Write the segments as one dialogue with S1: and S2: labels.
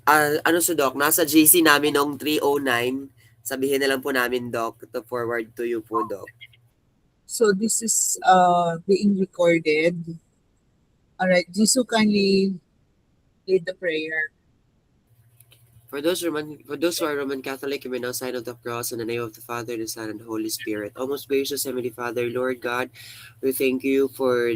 S1: Ano sa Doc, nasa GC namin noong 3:09. Sabihin na lang po namin, Doc, to forward to you po, Doc.
S2: So this is being recorded. All right, Jisoo, kindly lead the prayer.
S1: For those who are Roman Catholic, you may now sign of the cross in the name of the Father, the Son, and the Holy Spirit. O most gracious Heavenly Father, Lord God, we thank you for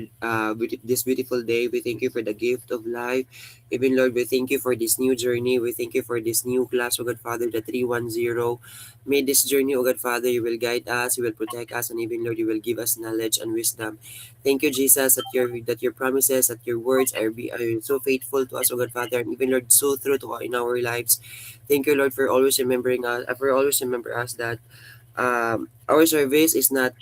S1: this beautiful day. We thank you for the gift of life. Even Lord, we thank you for this new journey. We thank you for this new class, O God Father, the 310. May this journey, O God Father, you will guide us, you will protect us, and even Lord, you will give us knowledge and wisdom. Thank you, Jesus, that your promises, that your words are so faithful to us, O God Father, and even Lord, so true to in our lives. Thank you, Lord, for always remembering us. For always remember us that our service is not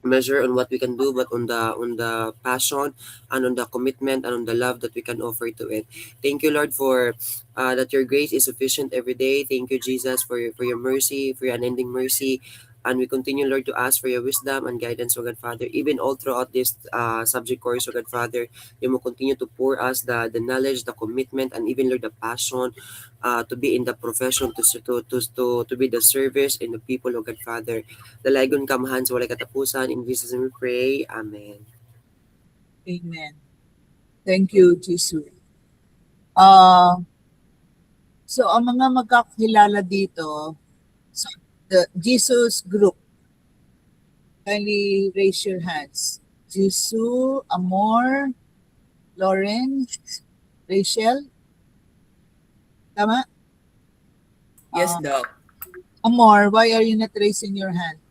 S1: measure on what we can do, but on the passion and on the commitment and on the love that we can offer to it. Thank you, Lord, for that your grace is sufficient every day. Thank you, Jesus, for your mercy, for your unending mercy. And we continue, Lord, to ask for your wisdom and guidance, O God Father. Even all throughout this subject course, O God Father, you will continue to pour us the knowledge, the commitment, and even, Lord, the passion to be in the profession, to be the service in the people, O God Father. Dalagon kamahan sa walay katapusan. In Jesus' name we pray. Amen.
S2: Amen. Thank you, Jisoo. So ang mga magkakilala dito, so the Jesus group, kindly raise your hands. Jisoo, Amor, Lawrence, Rachel. Tama?
S3: Yes, Doc.
S2: Amor, why are you not raising your hand?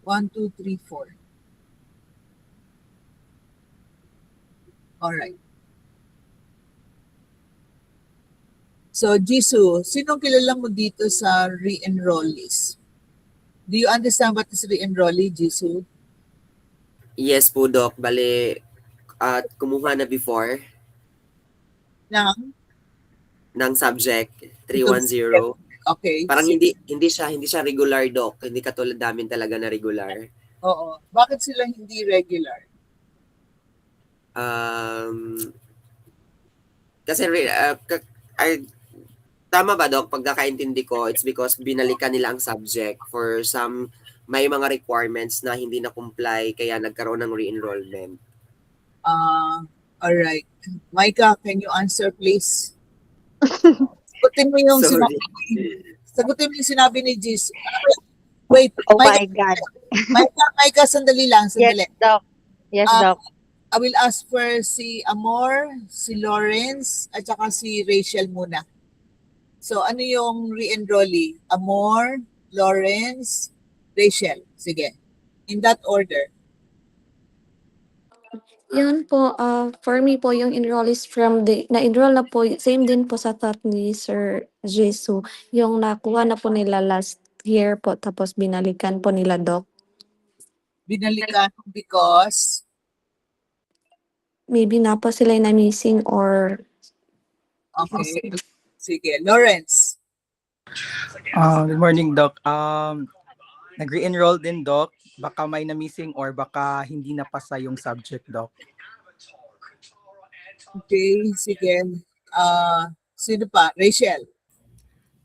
S2: One, two, three, four. All right. So, Jisoo, sinong kilala mo dito sa re-enrollees? Do you understand what is re-enrollee, Jisoo?
S1: Yes po, Doc. Bale, at kumuha na before ng subject 310.
S2: Okay.
S1: Parang
S2: Sige.
S1: hindi siya regular, Doc. Hindi katulad namin talaga na regular.
S2: Oo. Bakit sila hindi regular?
S1: Kasi tama ba, Doc? Pagkakaintindi ko, it's because binalikan nila ang subject for some may mga requirements na hindi na comply kaya nagkaroon ng re-enrollment.
S2: All right. Micah, can you answer please? Sagutin mo yung
S1: Sorry.
S2: sinabi ni Jisoo. Wait.
S4: Oh my God.
S2: Micah, sandali lang.
S4: Yes, Doc. Yes, Doc.
S2: I will ask for si Amor, si Lawrence, at saka si Rachel muna. So, ano yung re-enrollee? Amor, Lawrence, Rachel. Sige. In that order.
S5: Yun po, for me po, yung enrollees na-enroll na po, same din po sa thought ni Sir Jesu. Yung nakuha na po nila last year po, tapos binalikan po nila, Doc.
S2: Binalikan because
S5: Maybe na po sila na missing or
S2: okay. Sige, Lawrence.
S6: Good morning, Doc. Nag-re-enroll din, Doc. Baka may na-missing or baka hindi napasa yung subject, Doc.
S2: Okay, sige. Sino pa? Rachel.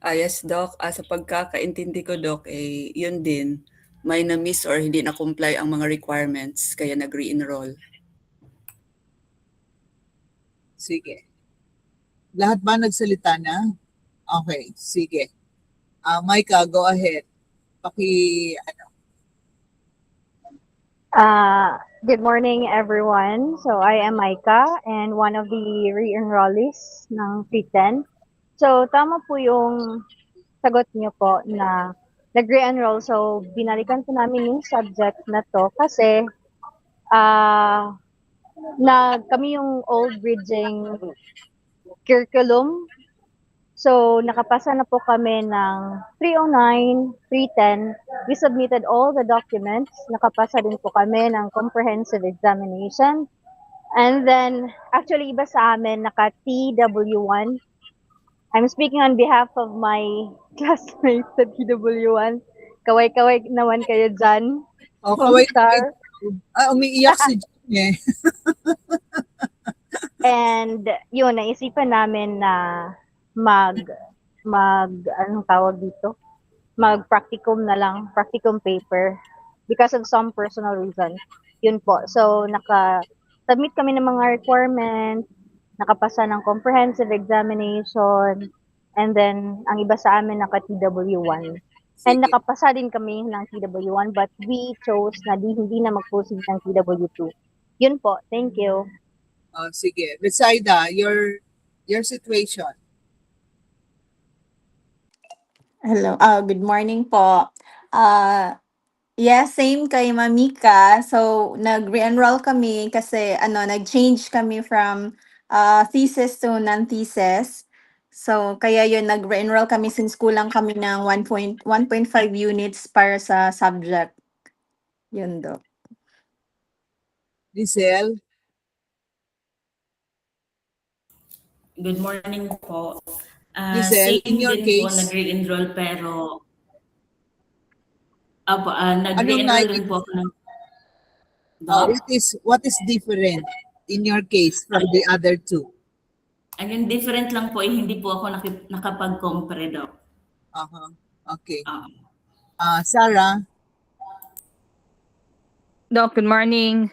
S3: Yes, Doc. Sa pagkakaintindi ko, Doc, yun din. May na-miss or hindi na-comply ang mga requirements kaya nag-re-enroll.
S2: Sige. Lahat ba nagsalita na? Okay, sige. Micah, go ahead.
S4: Good morning, everyone. So, I am Micah and one of the re-enrollees ng P10. So, tama po yung sagot niyo po na nag-re-enroll. So, binalikan po namin yung subject na to kasi kami yung old bridging curriculum. So, nakapasa na po kami ng 309, 310. We submitted all the documents. Nakapasa din po kami ng comprehensive examination. And then, actually, iba sa amin, naka-TW1. I'm speaking on behalf of my classmates sa TW1. Kaway-kaway naman kayo dyan.
S2: O, kaway,
S4: Star.
S2: umiiyak si June eh.
S4: And yun, naisipan namin na anong tawag dito? Mag-practicum na lang, practicum paper because of some personal reason. Yun po. So, submit kami ng mga requirements, nakapasa ng comprehensive examination, and then ang iba sa amin naka-TW1. And
S2: Sige.
S4: nakapasa din kami ng TW1 but we chose na hindi na mag-proceed ng TW2. Yun po. Thank you.
S2: Sige. Betsaida, your situation.
S7: Hello. Good morning po. Yeah, same kay Mamika. So, nag-re-enroll kami kasi nag-change kami from thesis to non-thesis. So, kaya yun, nag-re-enroll kami since kulang kami ng 1.5 units para sa subject. Yun do.
S2: Lizelle,
S8: Good morning po.
S2: Lizelle, in
S8: Same
S2: your
S8: din po,
S2: case,
S8: nag-re-enroll pero
S2: anong
S8: nag-re-enroll din po ako ng Doc.
S2: what is different in your case from the other two?
S8: And yung different lang po, hindi po ako nakapag-compare, Doc.
S2: Okay.
S8: Ah.
S2: Sarah,
S9: Doc, good morning.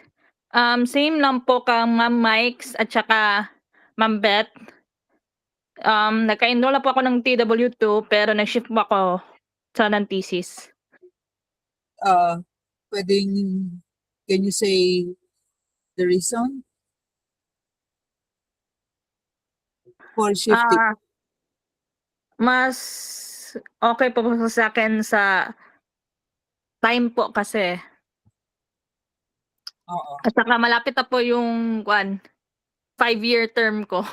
S9: Same lang po kang Ma'am Mikes at saka Ma'am Beth. Nagka-enroll na po ako ng TW2 pero nag-shift po ako sa non-thesis.
S2: can you say the reason for shifting?
S9: Mas okay po sa akin sa time po kasi.
S2: Oo.
S9: At saka malapit na po yung 5-year term ko.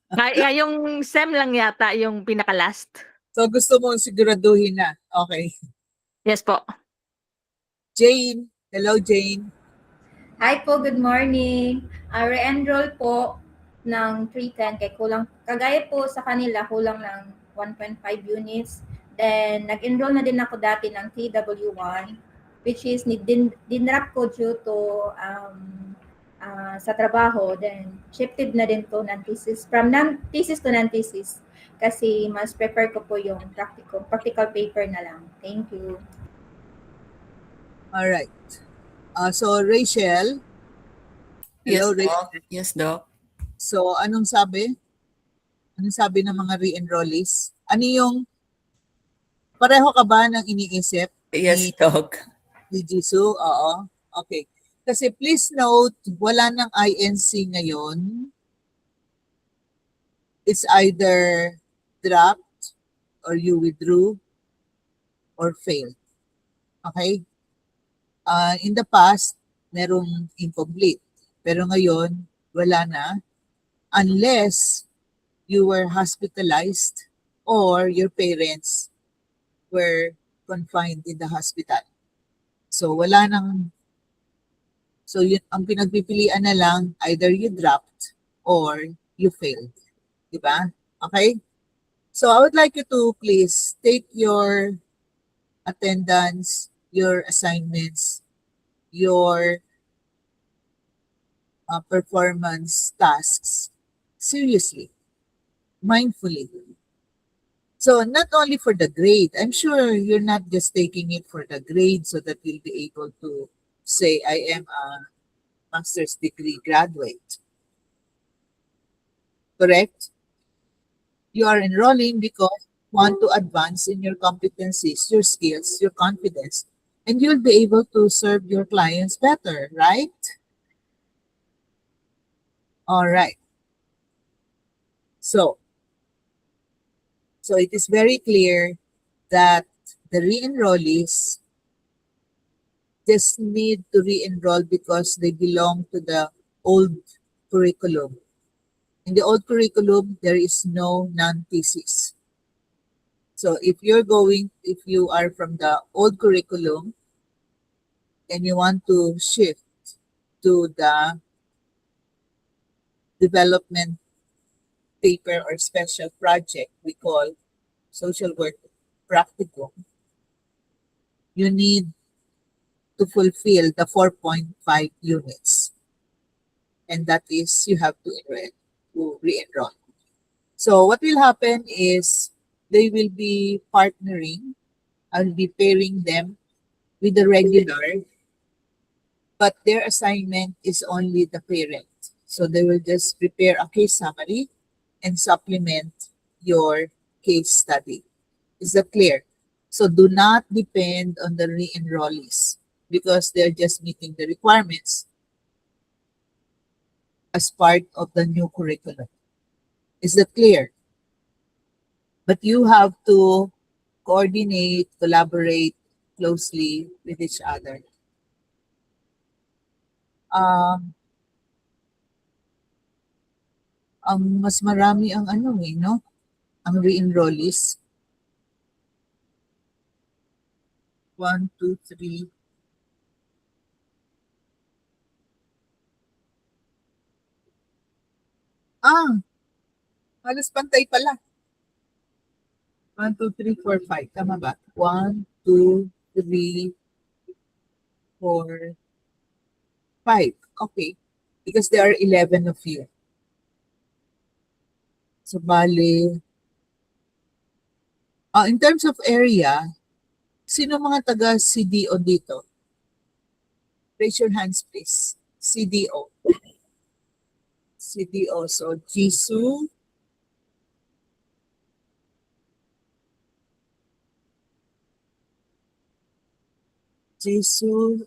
S9: Kaya yung SEM lang yata yung pinaka-last.
S2: So gusto mo siguraduhin na. Okay.
S9: Yes po.
S2: Jane, hello Jane.
S10: Hi po, good morning. Re-enroll po ng 310 kay kulang, kagaya po sa kanila, kulang ng 1.5 units. Then, nag-enroll na din ako dati ng TW1, which is dinrap ko due to sa trabaho. Then, shifted na din to non-thesis, from non-thesis to non-thesis. Kasi mas prefer ko po yung practical paper na lang. Thank you.
S2: All right. So Rachel.
S3: Yes,
S2: Hello,
S3: Doc. Yes, Doc.
S2: So anong sabi? Anong sabi ng mga re-enrollees? Ano yung pareho ka ba ng iniisip?
S3: Yes, Doc.
S2: Ni Jisoo? Oo. Okay. Kasi please note, wala ng INC ngayon. It's either dropped or you withdrew or failed. Okay? In the past, merong incomplete. Pero ngayon, wala na. Unless you were hospitalized or your parents were confined in the hospital. So wala nang, so yun, ang pinagpipilian na lang, either you dropped or you failed. Diba? Okay? So I would like you to please take your attendance, your assignments, your performance tasks seriously, mindfully. So not only for the grade, I'm sure you're not just taking it for the grade so that you'll be able to say, I am a master's degree graduate. Correct? You are enrolling because you want to advance in your competencies, your skills, your confidence, and you'll be able to serve your clients better, right? All right. So it is very clear that the re-enrollees just need to re-enroll because they belong to the old curriculum. In the old curriculum, there is no non-thesis. So if you are from the old curriculum and you want to shift to the development paper or special project we call social work practicum, you need to fulfill the 4.5 units. And that is, you have to re-enroll. So what will happen is they will be partnering. I'll be pairing them with the regular, but their assignment is only the parent. So they will just prepare a case summary and supplement your case study. Is that clear? So do not depend on the re-enrollees because they're just meeting the requirements as part of the new curriculum. Is that clear? But you have to coordinate, collaborate closely with each other. Ang mas marami ang ano no? Ang re-enrollees. 1, 2, 3. Halos pantay pala. 1, 2, 3, 4, 5. Tama ba? 1, 2, 3, 4, 5. Okay. Because there are 11 of you. So, bali. In terms of area, sino mga taga CDO dito? Raise your hands, please. CDO. CDO. So, Jisoo,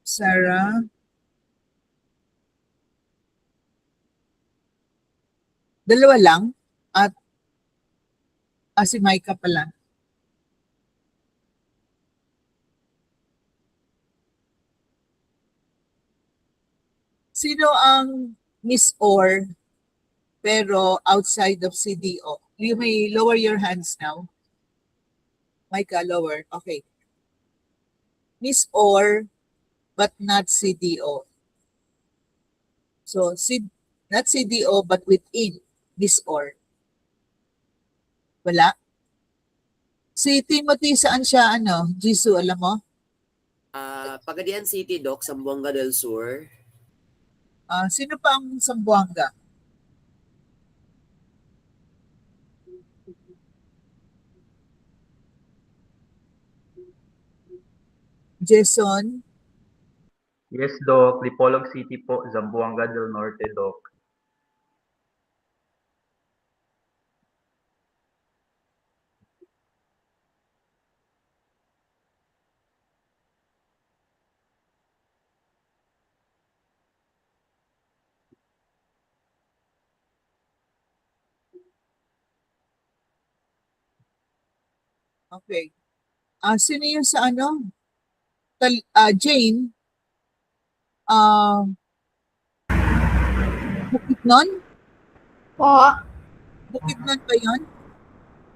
S2: Sarah, dalawa lang at si Micah pala. Sino ang Miss Or pero outside of CDO? You may lower your hands now. Micah, lower. Okay. Miss Or but not CDO. So, not CDO but within Miss Or. Wala? Si Timothy, saan siya, Jisoo, alam mo?
S1: Pagadian City, Doc, Zamboanga del Sur.
S2: Sino pa ang Zamboanga? Jason?
S11: Yes, Doc. Dipolog City po, Zamboanga del Norte, Doc.
S2: Okay. Sino yung sa Jane? Bukidnon?
S10: Po,
S2: Bukidnon ba yun?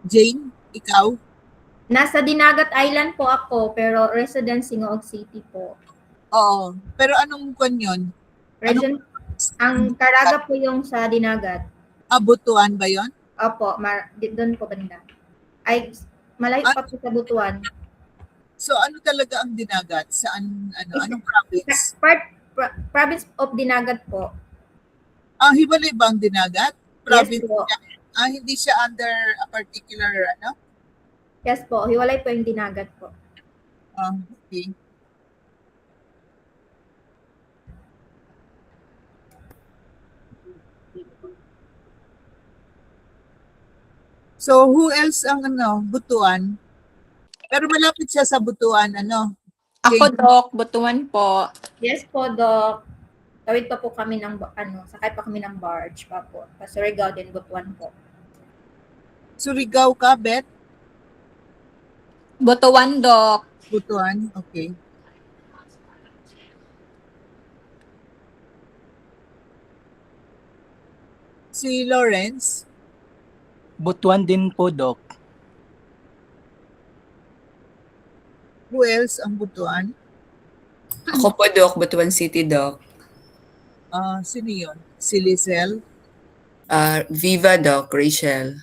S2: Jane, ikaw?
S10: nasa Dinagat Island po ako, pero residence Singoog City po.
S2: Oo. Pero anong kwan yun?
S10: Region, ang Caraga po yung sa Dinagat.
S2: Butuan ba yun?
S10: Opo, doon po banda. Ay, malayo pa po sa Butuan.
S2: So ano talaga ang Dinagat? Saan, anong province?
S10: Province of Dinagat po.
S2: Hiwalay ba ang Dinagat? Province
S10: Yes po.
S2: niya? Hindi siya under a particular,
S10: Yes po, hiwalay po yung Dinagat po.
S2: Okay. So, who else ang Butuan? Pero malapit siya sa Butuan,
S7: Ako, Doc, Butuan po.
S10: Yes po, Doc. Tawid pa po kami ng, sakay pa kami ng barge pa po. Sa Surigao din, Butuan po.
S2: Surigao ka, Beth?
S7: Butuan, Doc.
S2: Butuan, okay. Si Lawrence?
S6: Butuan din po, Doc.
S2: Who else ang Butuan?
S3: Ako po, Doc, Butuan City, Doc.
S2: Sino yun? Si Lizelle?
S3: Viva, Doc, Rachel.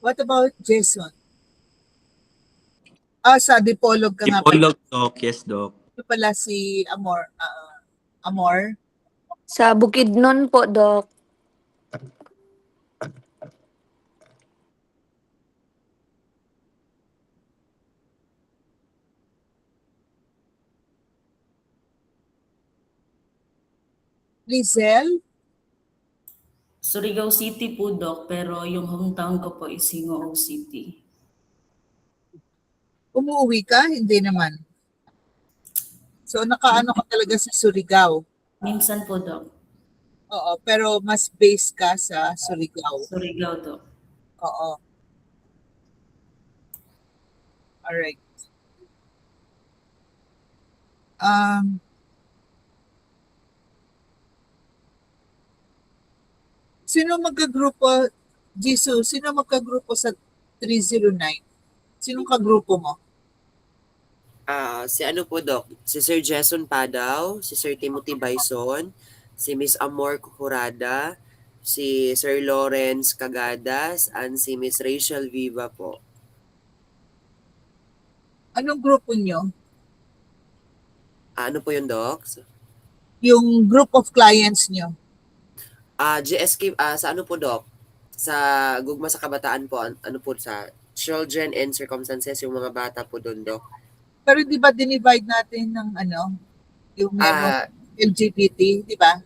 S2: What about Jason? Sa Dipolog ka nga pala.
S12: Dipolog, Doc. Yes, Doc.
S2: Ito pala si Amor. Amor.
S5: Sa Bukidnon po, Doc.
S2: Lizelle.
S8: Surigao City po, Doc, pero yung hometown ko po is Hingoo City.
S2: Umuwi ka? Hindi naman. So nakaano ka talaga sa Surigao?
S8: Minsan po, Doc.
S2: Oo, pero mas base ka sa Surigao.
S8: Surigao, Doc.
S2: Oo. Alright. Sino magkagrupo, Jesus, sino magkagrupo sa 309? Sinong kagrupo mo?
S1: Si ano po, Doc? Si Sir Jason Padaw, si Sir Timothy Bison, si Miss Amor Cucurada, si Sir Lawrence Cagadas, and si Miss Rachel Viva po.
S2: Anong grupo nyo?
S1: Ano po yun, Doc?
S2: Yung group of clients nyo?
S1: GSK, sa ano po, Doc? Sa Gugma sa Kabataan po, ano po, sa Children and Circumstances, yung mga bata po doon, Doc.
S2: Pero di ba dinivide natin ng yung meron LGBT, di ba?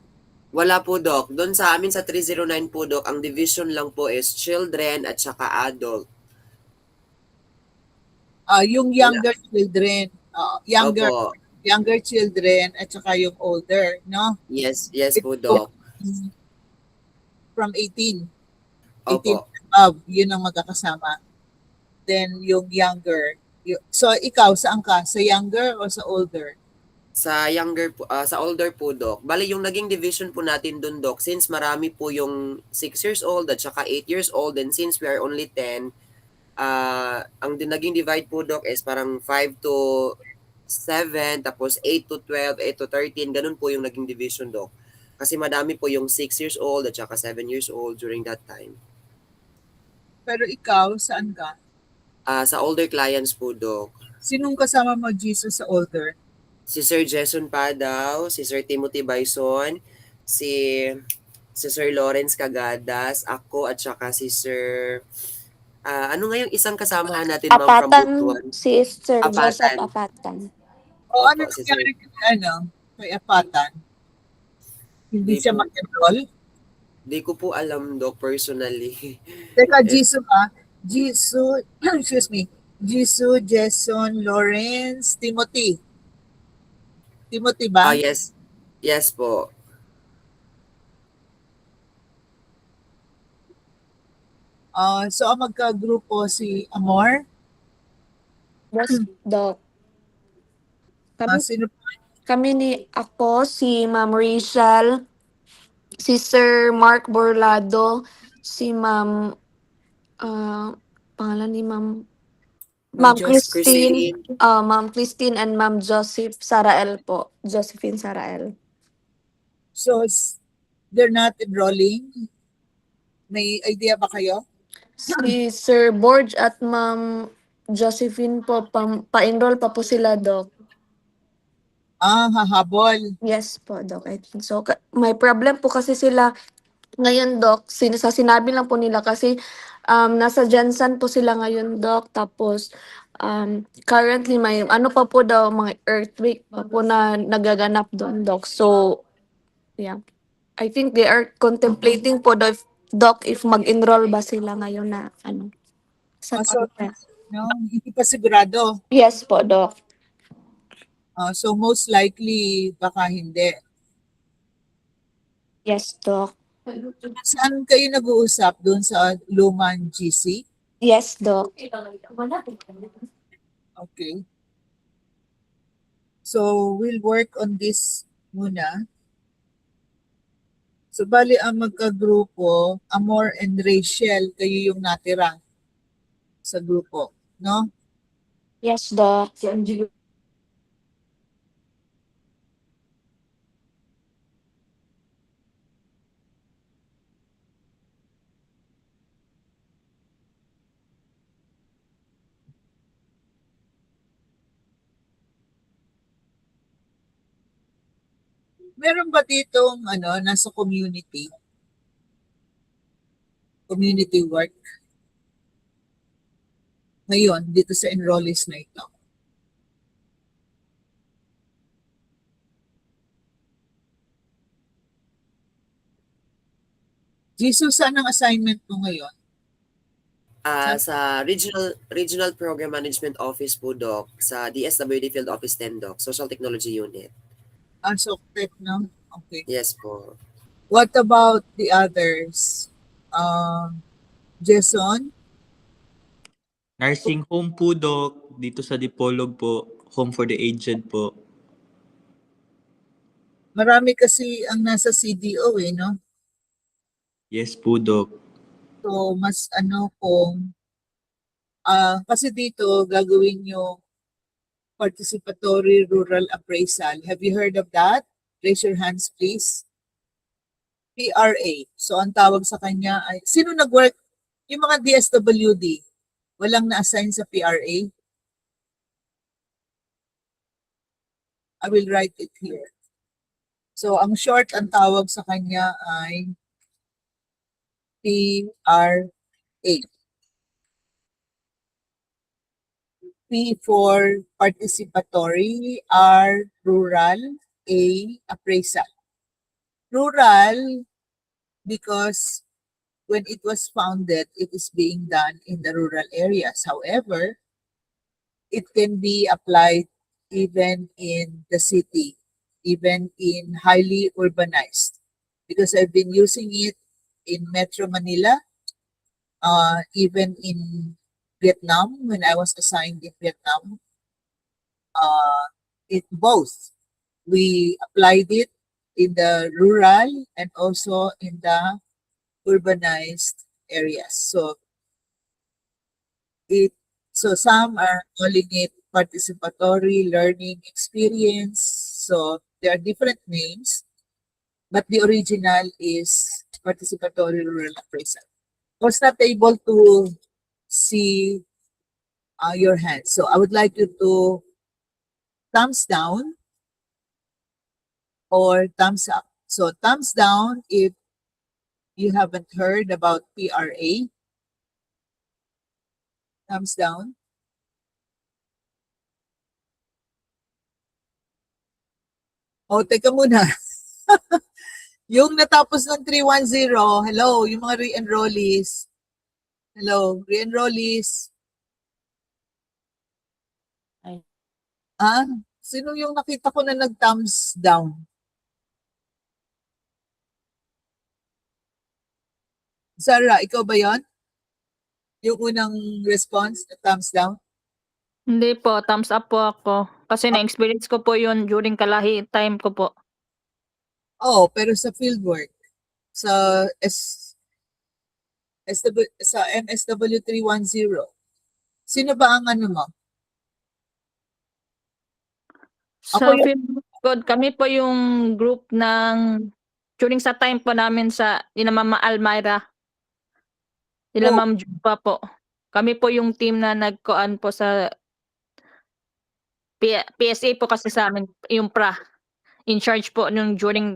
S1: Wala po, Doc. Doon sa amin sa 309 po, Doc, ang division lang po is children at saka adult.
S2: Yung younger children,
S1: Opo.
S2: younger children at saka yung older, no?
S1: Yes po, Doc.
S2: From 18. 18
S1: Opo.
S2: above, yun ang magkakasama. Then yung younger. So ikaw, saan ka? Sa younger o sa older?
S1: Sa younger po, sa older po, Doc. Bali, yung naging division po natin dun, Doc, since marami po yung 6 years old at saka 8 years old, and since we are only 10, ang naging divide po, Doc, is parang 5 to 7, tapos 8 to 12, 8 to 13, ganun po yung naging division, Doc. Kasi madami po yung 6 years old at saka 7 years old during that time.
S2: Pero ikaw, saan ka?
S1: Sa older clients po, Doc.
S2: Sinong kasama mo, Jesus, sa older?
S1: Si Sir Jason Padaw, si Sir Timothy Bison, si Sir Lawrence Cagadas, ako at saka si Sir ano nga yung isang kasamahan natin, ma'am, from
S5: Apatan,
S1: Butuan?
S5: si Sir Joseph
S1: Apatan.
S5: Apatan.
S2: O
S1: Opo,
S2: ano
S1: si
S2: nangyari kay Apatan? Hindi siya mag-enroll?
S1: Di ko po alam, Doc, personally.
S2: Teka, Jesus, excuse me, Jesus, Jason, Lawrence, Timothy. Timothy ba?
S1: Yes. Yes po.
S2: So ang magkagrupo si Amor?
S5: Yes, Doc.
S2: Sino
S5: Kami ako, si Ma'am Rachel, si Sir Mark Borlado, si Ma'am, pangalan ni Ma'am Christine, Ma'am Christine and Ma'am Sarael po. Josephine Sarael.
S2: So they're not enrolling? May idea ba kayo?
S5: Si Sir Borge at Ma'am Josephine po, pa-enroll pa po sila, Doc.
S2: Hahabol.
S5: Yes po, Doc. I think so. May problem po kasi sila ngayon, Doc. Sinabi lang po nila kasi nasa Jansan po sila ngayon, Doc. Tapos, currently, may ano pa po daw, mga earthquake pa po na nagaganap doon, Doc. So, yeah. I think they are contemplating po, Doc, if mag-enroll ba sila ngayon na ano. Sa
S2: Hindi pa sigurado.
S5: Yes po, Doc.
S2: So most likely, baka hindi.
S5: Yes, Doc.
S2: Saan kayo nag-uusap? Doon sa Lumang GC?
S5: Yes, Doc.
S2: Okay. So we'll work on this muna. So bali ang magkagrupo, Amor and Rachel, kayo yung natira sa grupo, no?
S5: Yes, Doc.
S2: Meron ba ditong nasa community? Community work? Ngayon, dito sa enrollees na ito. Jesus, saan ang assignment mo ngayon?
S1: Sa Regional Program Management Office po, Doc, sa DSWD Field Office 10, Doc, Social Technology Unit.
S2: SOCTEC, no? Okay.
S1: Yes po.
S2: What about the others? Jason?
S12: Nursing home po, Doc. Dito sa Dipolog po. Home for the aged po.
S2: Marami kasi ang nasa CDO no?
S12: Yes po, Doc.
S2: So, mas kung kasi dito gagawin yung participatory rural appraisal. Have you heard of that? Raise your hands, please. PRA. So, ang tawag sa kanya ay, sino nag-work? Yung mga DSWD, walang na-assign sa PRA? I will write it here. So, ang short, ang tawag sa kanya ay PRA. P for participatory, R rural, A appraisal. Rural because when it was founded, it is being done in the rural areas. However, it can be applied even in the city, even in highly urbanized. Because I've been using it in Metro Manila, even in Vietnam, when I was assigned in Vietnam, it both. We applied it in the rural and also in the urbanized areas. So some are calling it participatory learning experience. So there are different names, but the original is participatory rural appraisal. I was not able to see your hand. So I would like you to thumbs down or thumbs up. So thumbs down if you haven't heard about PRA. Thumbs down. Oh, teka muna. Yung natapos ng 310, hello, yung mga re-enrollees. Hello, re-enrollees. Sino yung nakita ko na nag-thumbs down? Sarah, ikaw ba yon? Yung unang response, thumbs down?
S9: Hindi po, thumbs up po ako. Kasi na-experience ko po yun during kalahi time ko po.
S2: Oh, pero sa fieldwork, sa MSW 310, sino ba ang mo?
S9: Sa
S2: Ako
S9: field code, kami po yung group ng during sa time po namin sa Mama Almira. Sila
S2: Oh.
S9: Ma'am Jupa po. Kami po yung team na nagkoan po sa PSA po kasi sa amin, yung PRA. In charge po nung during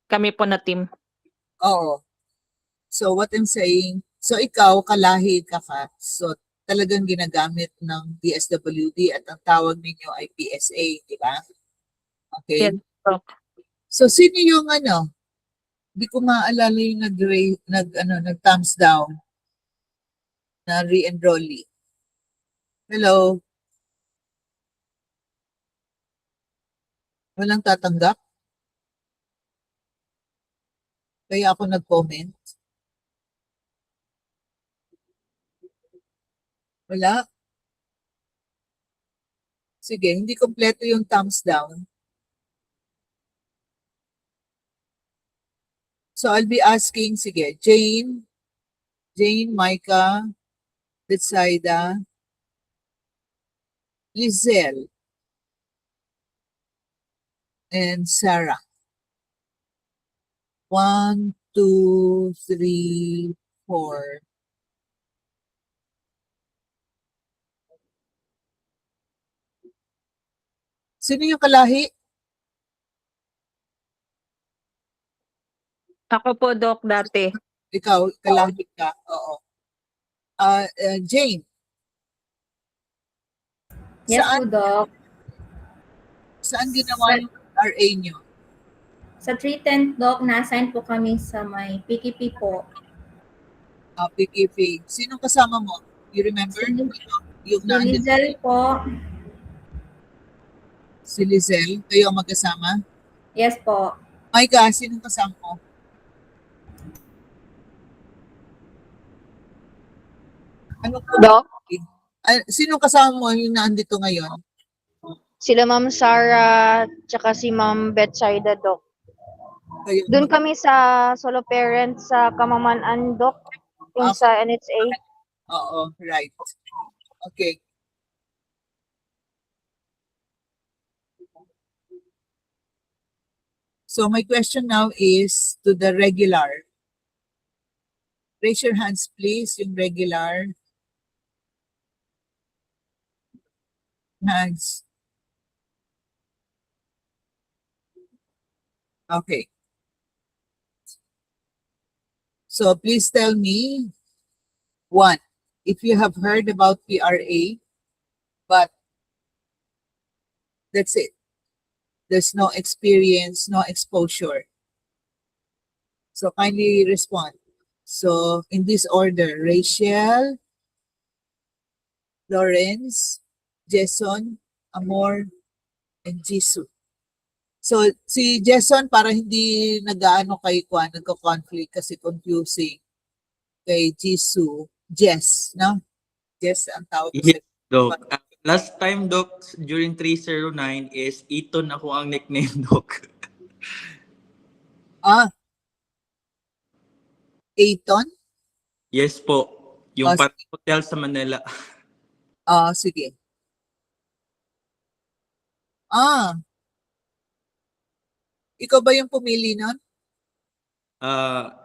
S9: kami po na team.
S2: Oo. So what I'm saying, so ikaw, kalahi ka ka. So talagang ginagamit ng DSWD at ang tawag ninyo ay PSA, di ba? Okay.
S9: Yes, po.
S2: So sino yung Hindi ko maalala yung nag-thumbs down na re-enrollee. Hello? Walang tatanggap? Kaya ako nag-comment? Wala? Sige, hindi kompleto yung thumbs down. So I'll be asking, sige, Jane, Micah, Betsaida, Lizelle, and Sarah. 1, 2, 3, 4. Sino yung kalahi?
S9: Ako po, Doc, dati.
S2: Ikaw, kalahi ka. Oo. Jane,
S10: Yes po,
S2: saan,
S10: Doc.
S2: saan ginawa yung RA nyo?
S10: Sa 310, Doc, na-assign po kami sa may PKP po.
S2: PKP. Sinong kasama mo? You remember? Yung
S10: Si
S2: nandito,
S10: Lizel po.
S2: si Lizelle. Kayo ang magkasama?
S10: Yes po.
S2: Micah, sinong kasama mo? Ano po?
S4: Doc,
S2: Sinong kasama mo yung nandito ngayon?
S4: sila Ma'am Sarah, tsaka si Ma'am Betsaida, Doc.
S2: Kayo
S4: Doon kami sa solo parents sa Kamaman-an, Doc, yung sa NHA.
S2: Oo, right. Okay. So my question now is to the regular. Raise your hands, please, yung regular. Hands. Okay. So please tell me, one, if you have heard about PRA, but that's it. There's no experience, no exposure. So kindly respond. So in this order, Rachel, Lawrence, Jason, Amor, and Jisoo. So si Jason, para hindi nag-aano kay Kwan, nagko-conflict kasi confusing. Kay Jisoo, Jess, no? Jess ang tawag ko
S12: Yes,
S2: sa
S12: Doc. Last time, Doc, during 309 is Eton ako ang nickname, Doc.
S2: Ayton?
S12: Yes po. Yung
S2: Oh,
S12: parang hotel sa Manila.
S2: Sige. Ikaw ba yung pumili nun?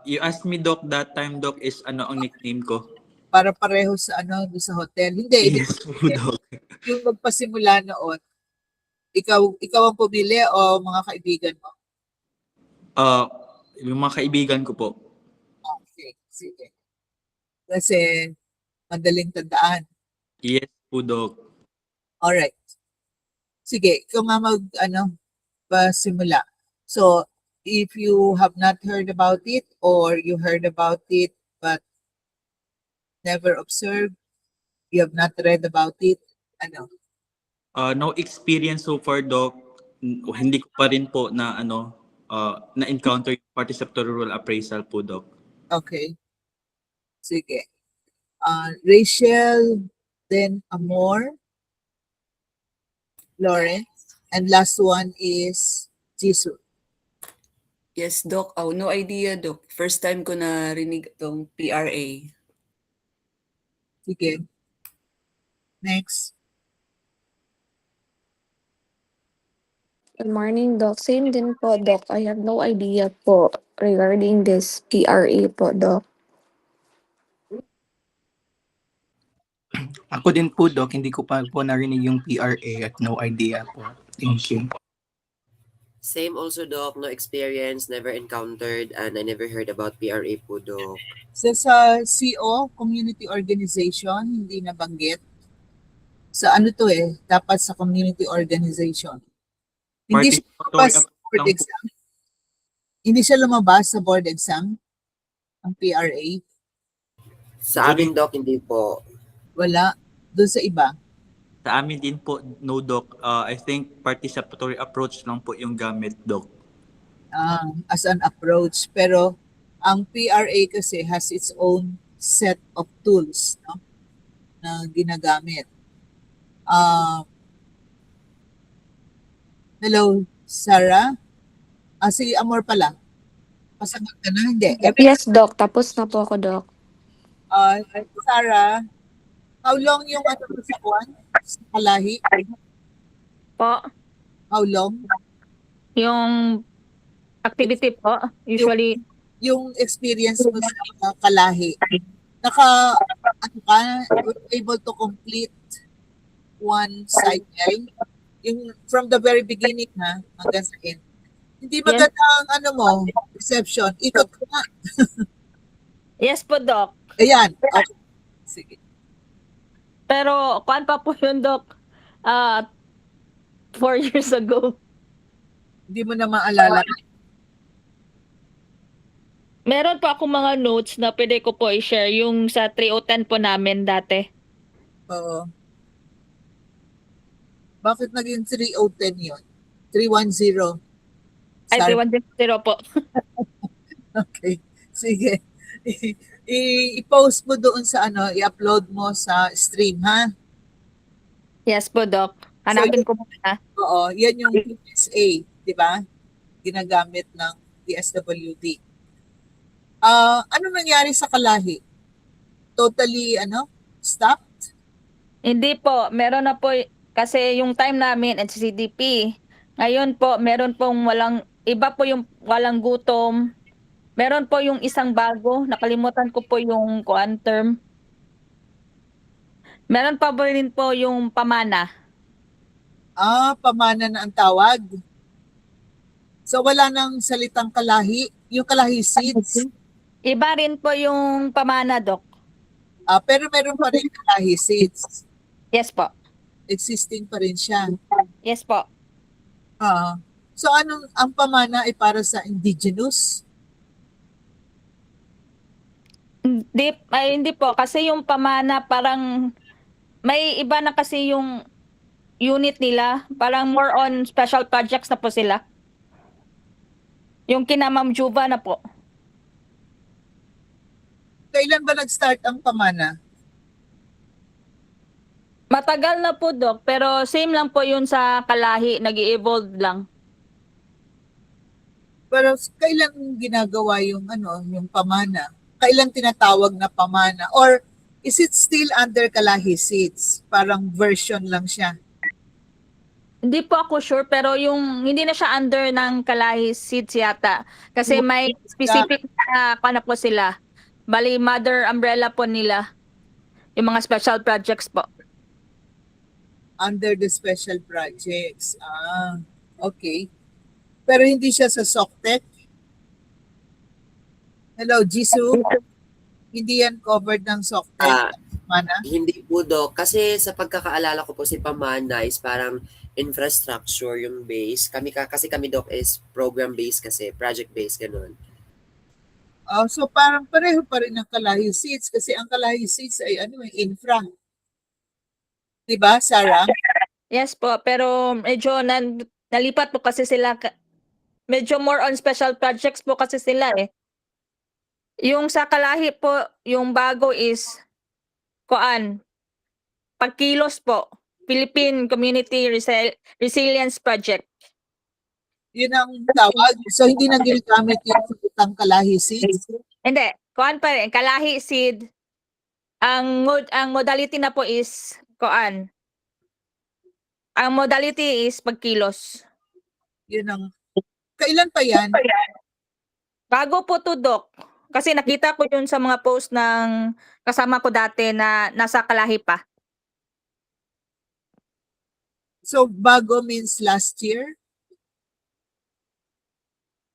S12: You asked me, Doc, that time, Doc, is ano ang nickname ko?
S2: Para pareho sa doon sa hotel. Hindi.
S12: Yes po, Doc.
S2: Yung magpasimula noon, ikaw ang pumili o mga kaibigan mo?
S12: Yung mga kaibigan ko po.
S2: Okay, sige. Kasi madaling tandaan.
S12: Yes po, Doc.
S2: Alright. Sige, ikaw nga pasimula. So, if you have not heard about it or you heard about it but never observed, you have not read about it,
S12: No experience so far, Doc. Hindi ko pa rin po na na-encounter yung participatory role appraisal po, Doc.
S2: Okay. Sige. Rachel, then Amor, Lawrence, and last one is Jisoo.
S3: Yes, Doc. No idea, Doc. First time ko narinig itong PRA.
S2: Sige. Next.
S5: Good morning, Doc. Same din po, Doc. I have no idea po regarding this PRA po, Doc.
S6: Ako din po, Doc, hindi ko pa po narinig yung PRA at no idea po. Thank you.
S1: Same also, Doc. No experience, never encountered, and I never heard about PRA po, Doc.
S2: So sa CO, Community Organization, hindi nabanggit. Sa dapat sa Community Organization. Hindi siya lumabas sa board exam. Hindi siya lumabas sa board exam, ang PRA.
S1: Sa amin, Doc, hindi po.
S2: Wala. Doon sa iba.
S12: Sa amin din po, no, Doc. I think participatory approach lang po yung gamit, Doc.
S2: As an approach. Pero ang PRA kasi has its own set of tools, no, na ginagamit. Hello, Sarah? Si Amor pala. Pasagot ka na? Hindi.
S5: Yes, Doc. Tapos na po ako, Doc.
S2: Sarah, how long yung sa Kwan? Sa Kalahi?
S9: Po,
S2: How long?
S9: yung activity po, usually,
S2: Yung experience mo sa Kalahi. Were able to complete one cycle? Yung from the very beginning hanggang sa end. Hindi maganda ang ano mo, reception. Ikot ko nga.
S9: Yes po, Doc.
S2: Ayan. Okay. Sige.
S9: Pero kuan pa po yun, Doc. 4 years ago.
S2: Hindi mo na maalala.
S9: Meron po ako mga notes na pwede ko po i-share yung sa 3010 po namin dati.
S2: Oo. Bakit naging 3010 yun? 310.
S9: Ay,
S2: Sorry.
S9: 3110 po.
S2: Okay. Sige. I-post mo doon sa ano, i-upload mo sa stream, ha?
S9: Yes po, Doc. Hanapin ko muna.
S2: Oo, yan yung PSA, di ba? Ginagamit ng DSWD. Ano nangyari sa Kalahi? Totally, stopped?
S9: Hindi po, meron na po kasi yung time namin at CDP. Ngayon po, meron pong iba po yung walang gutom. Meron po yung isang bago, nakalimutan ko po yung kuan term. Meron pa po rin po yung pamana.
S2: Pamana na ang tawag. So wala nang salitang kalahi, yung kalahi seeds.
S9: Iba rin po yung pamana, Doc.
S2: Pero meron pa rin kalahi seeds.
S9: Yes po.
S2: Existing pa rin siya.
S9: Yes po.
S2: So ang pamana ay para sa indigenous?
S9: Hindi po, kasi yung pamana parang may iba na kasi yung unit nila. Parang more on special projects na po sila. Yung kina Ma'am Juva na po.
S2: Kailan ba nag-start ang pamana?
S9: Matagal na po, Doc, pero same lang po yun sa Kalahi, nag-i-evolve lang.
S2: Pero kailan ginagawa yung yung pamana? Kailan tinatawag na pamana? Or is it still under Kalahi seeds? Parang version lang siya.
S9: Hindi po ako sure, pero yung hindi na siya under ng Kalahi seeds yata. Kasi may specific na po sila. Bali, mother umbrella po nila. Yung mga special projects po.
S2: Under the special projects. Okay. Pero hindi siya sa SOCTEC? Hello, Jisoo? Hindi yan covered ng SOCTEC? Mana?
S1: Hindi po, Doc. Kasi sa pagkakaalala ko po, si Pamana is parang infrastructure yung base. Kasi kami, Doc, is program-based kasi, project-based, ganun.
S2: So parang pareho pa rin ng Kalahi seeds kasi ang Kalahi seeds ay infra. Diba, Sarah?
S9: Yes po, pero medyo nalipat po kasi sila. Medyo more on special projects po kasi sila eh. Yung sa Kalahi po, yung bago is pagkilos po. Philippine Community Resilience Project.
S2: Yun ang tawag. So hindi na ginagamit yung salitang Kalahi seeds?
S9: Hindi, pa rin. Kalahi seed. Ang modality na po is Ang modality is pagkilos.
S2: Yun ang... Kailan pa yan?
S9: Bago po to, Doc. Kasi nakita ko yun sa mga post ng kasama ko dati na nasa Kalahi pa.
S2: So bago means last year?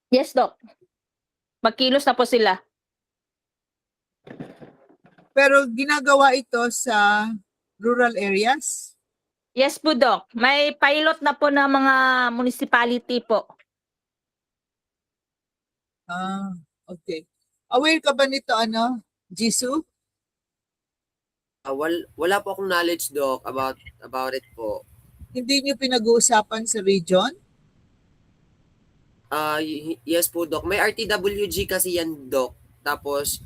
S9: Yes, Doc. Magkilos na po sila.
S2: Pero ginagawa ito sa rural areas?
S9: Yes po, Doc. May pilot na po ng mga municipality po.
S2: Okay. Aware ka ba nito, Jisoo?
S1: Wala po akong knowledge, Doc, about it po.
S2: Hindi niyo pinag-uusapan sa region?
S1: Yes po, Doc. May RTWG kasi yan, Doc. Tapos,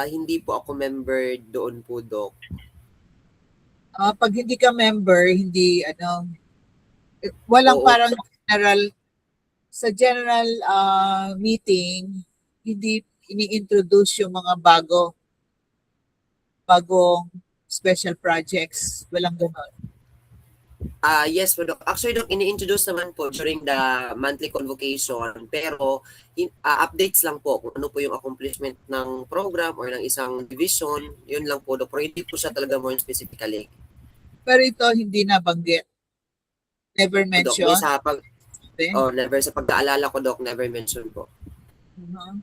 S1: hindi po ako member doon po, Doc.
S2: Pag hindi ka member, hindi, walang parang general meeting, hindi ini-introduce yung mga bagong special projects. Walang gano'n.
S1: Yes po, Doc. Actually, Doc, ini-introduce naman po during the monthly convocation. Pero, updates lang po kung ano po yung accomplishment ng program or ng isang division. Yun lang po, Doc. Pero hindi po siya talaga more specifically.
S2: Pero ito hindi nabanggit. Never
S1: Doc,
S2: mention. Sinabi?
S1: Oh, never sa pagkaalala ko, Doc, never mention po.
S2: Mhm.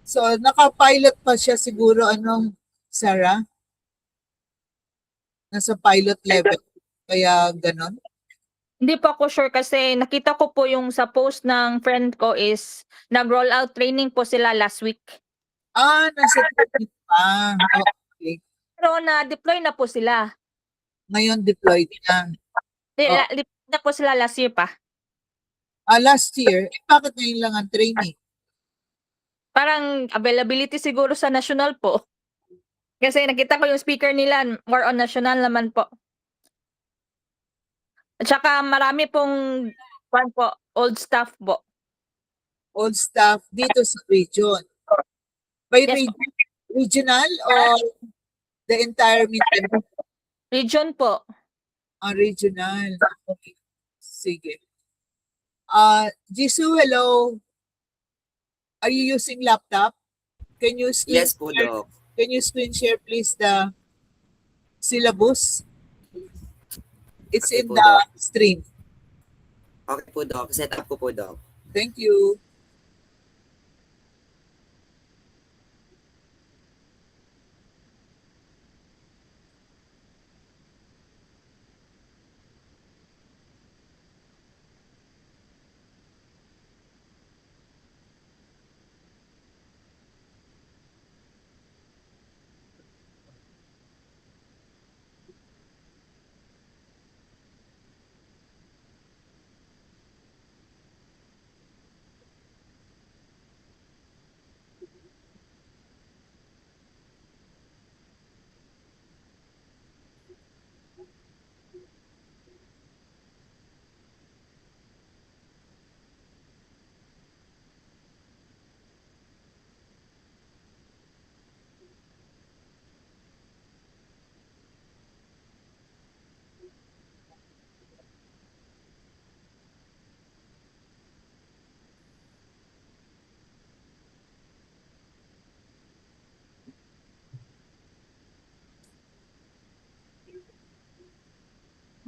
S2: So, naka-pilot pa siya siguro, Sarah? Nasa pilot level. Kaya ganon.
S9: Hindi po ako sure kasi nakita ko po yung sa post ng friend ko is nag-roll out training po sila last week.
S2: Nasa training pa. Okay.
S9: Pero na-deploy na po sila.
S2: Ngayon deployed na. Oh.
S9: Deploy na po sila last year pa.
S2: Last year, bakit ngayon lang ang training?
S9: Parang availability siguro sa national po. Kasi nakita ko yung speaker nila, more on national naman po. At saka marami pong old staff po.
S2: Old staff dito sa region. By
S9: Yes,
S2: regional or the entire Mindanao?
S9: region po.
S2: Regional. Okay. Sige. Jisoo, hello. Are you using laptop? Can you screen
S1: Yes po, Doc.
S2: Can you screen share please the syllabus? It's
S1: Okay
S2: in
S1: po,
S2: the
S1: Doc.
S2: stream.
S1: Okay po, Doc. Set up ko po, Doc.
S2: Thank you.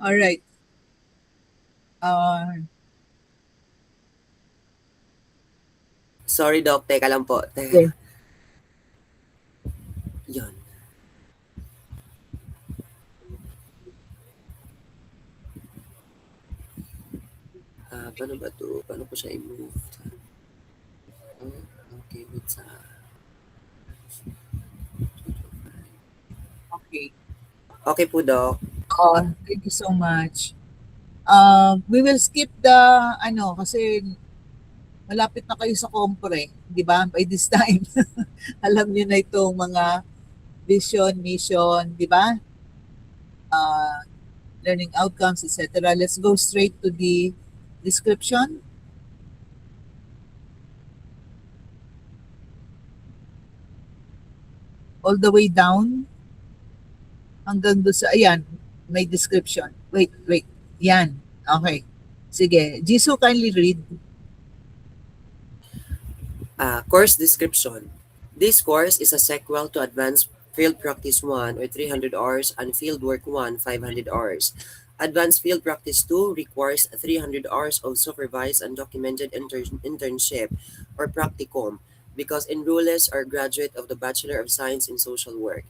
S2: All right.
S1: Sorry, Doc. Teka lang po. Teka.
S2: Okay.
S1: Yun. Paano ba to? Paano ko siya i-move? Okay, wait sa...
S2: Okay.
S1: Okay po, Doc.
S2: Thank you so much. We will skip the kasi malapit na kayo sa kompre, di ba? By this time, alam niyo na itong mga vision, mission, di ba? Learning outcomes, etc. Let's go straight to the description. All the way down hanggang doon sa, ayan, may description. Wait. Yan. Okay. Sige. Jisoo, kindly read.
S1: Course description. This course is a sequel to Advanced Field Practice 1 or 300 hours and Field Work 1 500 hours. Advanced Field Practice 2 requires 300 hours of supervised and documented internship or practicum because enrollees are graduate of the Bachelor of Science in Social Work.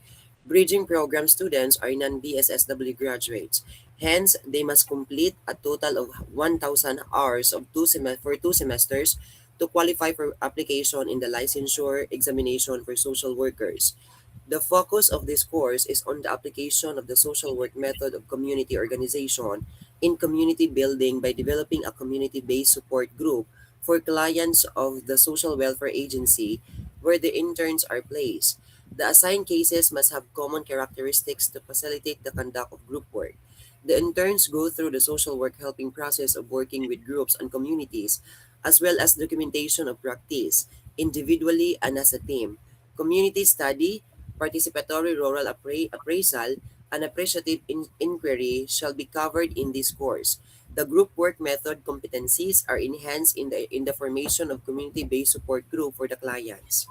S1: Bridging program students are non-BSSW graduates. Hence, they must complete a total of 1,000 hours of for 2 semesters to qualify for application in the licensure examination for social workers. The focus of this course is on the application of the social work method of community organization in community building by developing a community-based support group for clients of the social welfare agency where the interns are placed. The assigned cases must have common characteristics to facilitate the conduct of group work. The interns go through the social work helping process of working with groups and communities, as well as documentation of practice, individually and as a team. Community study, participatory rural appraisal, and appreciative inquiry shall be covered in this course. The group work method competencies are enhanced in the formation of community-based support group for the clients.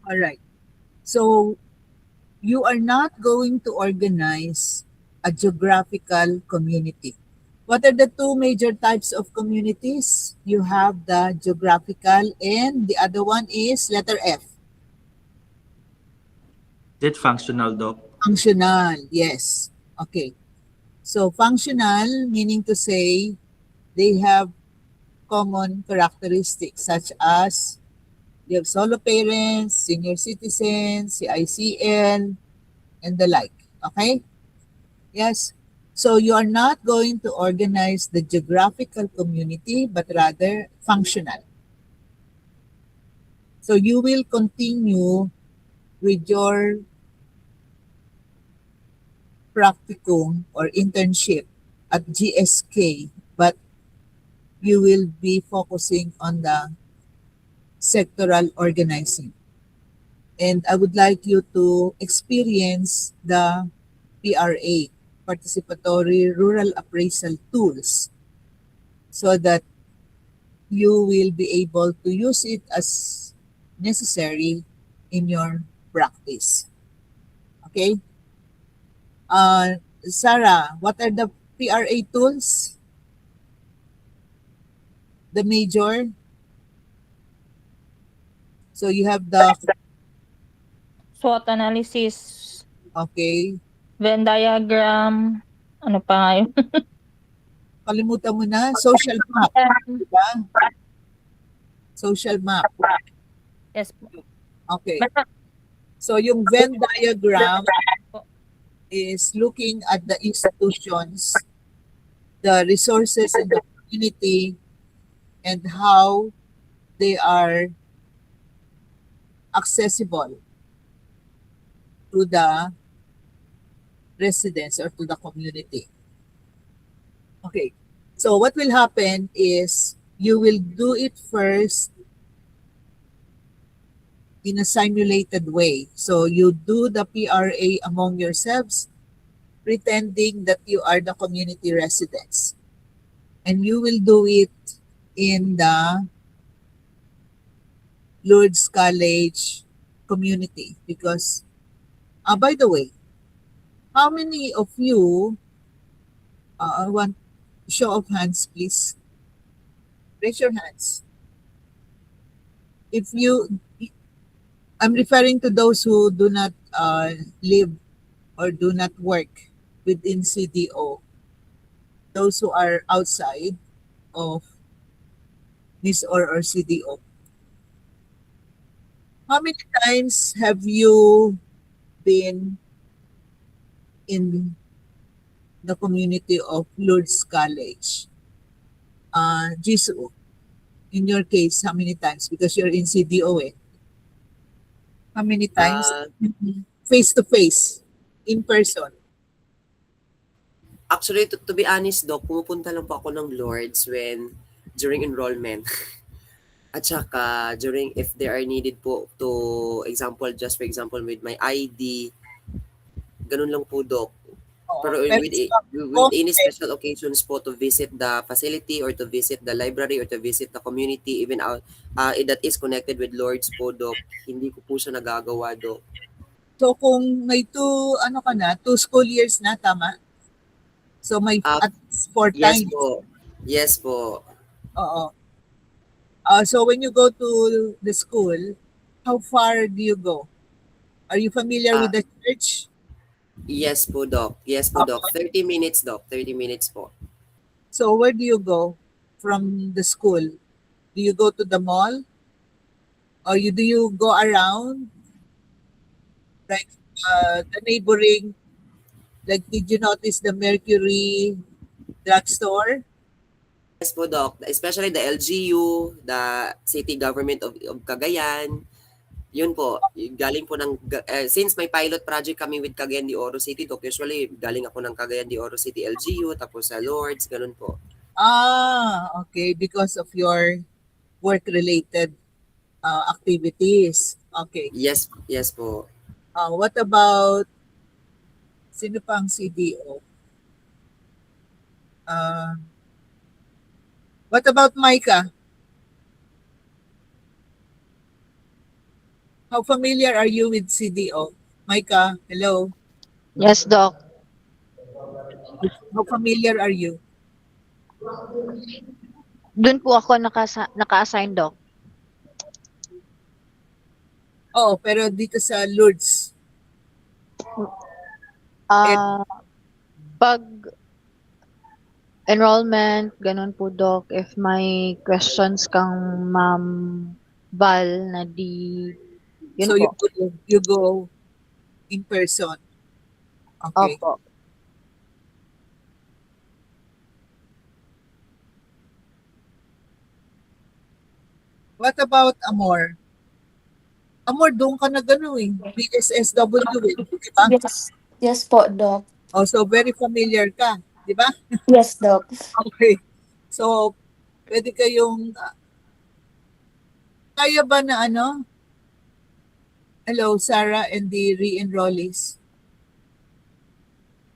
S2: All right. So, you are not going to organize a geographical community. What are the two major types of communities? You have the geographical and the other one is letter F,
S12: Is it functional, Doc?
S2: functional. Yes. Okay. So functional meaning to say they have common characteristics such as you have solo parents, senior citizens, CICL, and the like. Okay? Yes. So you are not going to organize the geographical community, but rather functional. So you will continue with your practicum or internship at GSK, but you will be focusing on the sectoral organizing. And I would like you to experience the PRA, Participatory Rural Appraisal Tools, so that you will be able to use it as necessary in your practice. Okay? Sarah, what are the PRA tools? The major? So you have the,
S9: SWOT analysis,
S2: okay,
S9: Venn diagram, ano pa nga yun?
S2: kalimutan mo na, social map, diba? Social map.
S9: Yes po.
S2: Okay.
S9: Basta,
S2: So yung Venn diagram is looking at the institutions, the resources in the community, and how they are accessible to the residents or to the community. Okay, so what will happen is you will do it first in a simulated way. So you do the PRA among yourselves, pretending that you are the community residents. And you will do it in the Lourdes College community because, by the way, how many of you, I want show of hands please, raise your hands. If you, I'm referring to those who do not live or do not work within CDO, those who are outside of NIS or CDO. How many times have you been in the community of Lourdes College? Jisoo, in your case, how many times? Because you're in CDO eh. How many times? Face to face, in person.
S1: Actually, to be honest, Doc, pumupunta lang po ako ng Lourdes during enrollment. At saka, during, if they are needed po to, just for example, with my ID, ganun lang po, Doc. Pero with any special occasions po to visit the facility or to visit the library or to visit the community, even out that is connected with Lourdes po, Doc, hindi ko po siya nagagawa, Doc.
S2: So kung may 2 school years na, tama? So may at least 4
S1: Yes
S2: times.
S1: po. Yes po.
S2: Oo. So when you go to the school, how far do you go? Are you familiar with the church?
S1: Yes po, Doc. Yes po, Doc. 30 minutes, Doc. 30 minutes po.
S2: So where do you go from the school? Do you go to the mall? Or do you go around? Like the neighboring, like did you notice the Mercury drugstore?
S1: Yes po, Doc. Especially the LGU, the city government of Cagayan. Yun po, galing po ng, since may pilot project kami with Cagayan de Oro City, Doc, usually galing ako ng Cagayan de Oro City LGU, tapos sa Lourdes, ganun po.
S2: Okay, because of your work-related activities. Okay.
S1: Yes po.
S2: What about, sino pang CDO? What about Micah? How familiar are you with CDO? Micah, hello.
S4: Yes, Doc.
S2: How familiar are you?
S4: Doon po ako naka-assign, Doc.
S2: Oo, pero dito sa Lourdes.
S4: Pag enrollment, ganun po, Doc, if may questions kang Ma'am Val na yun
S2: So
S4: po.
S2: you go in person. Okay.
S4: Opo.
S2: What about Amor? Amor, doon ka na gano'n BSSW, di ba?
S5: Yes po, Doc.
S2: Oh, so very familiar ka, di ba?
S5: Yes, Doc.
S2: Okay. So, pwede kayong, kaya ba na hello, Sarah and the re-enrollees.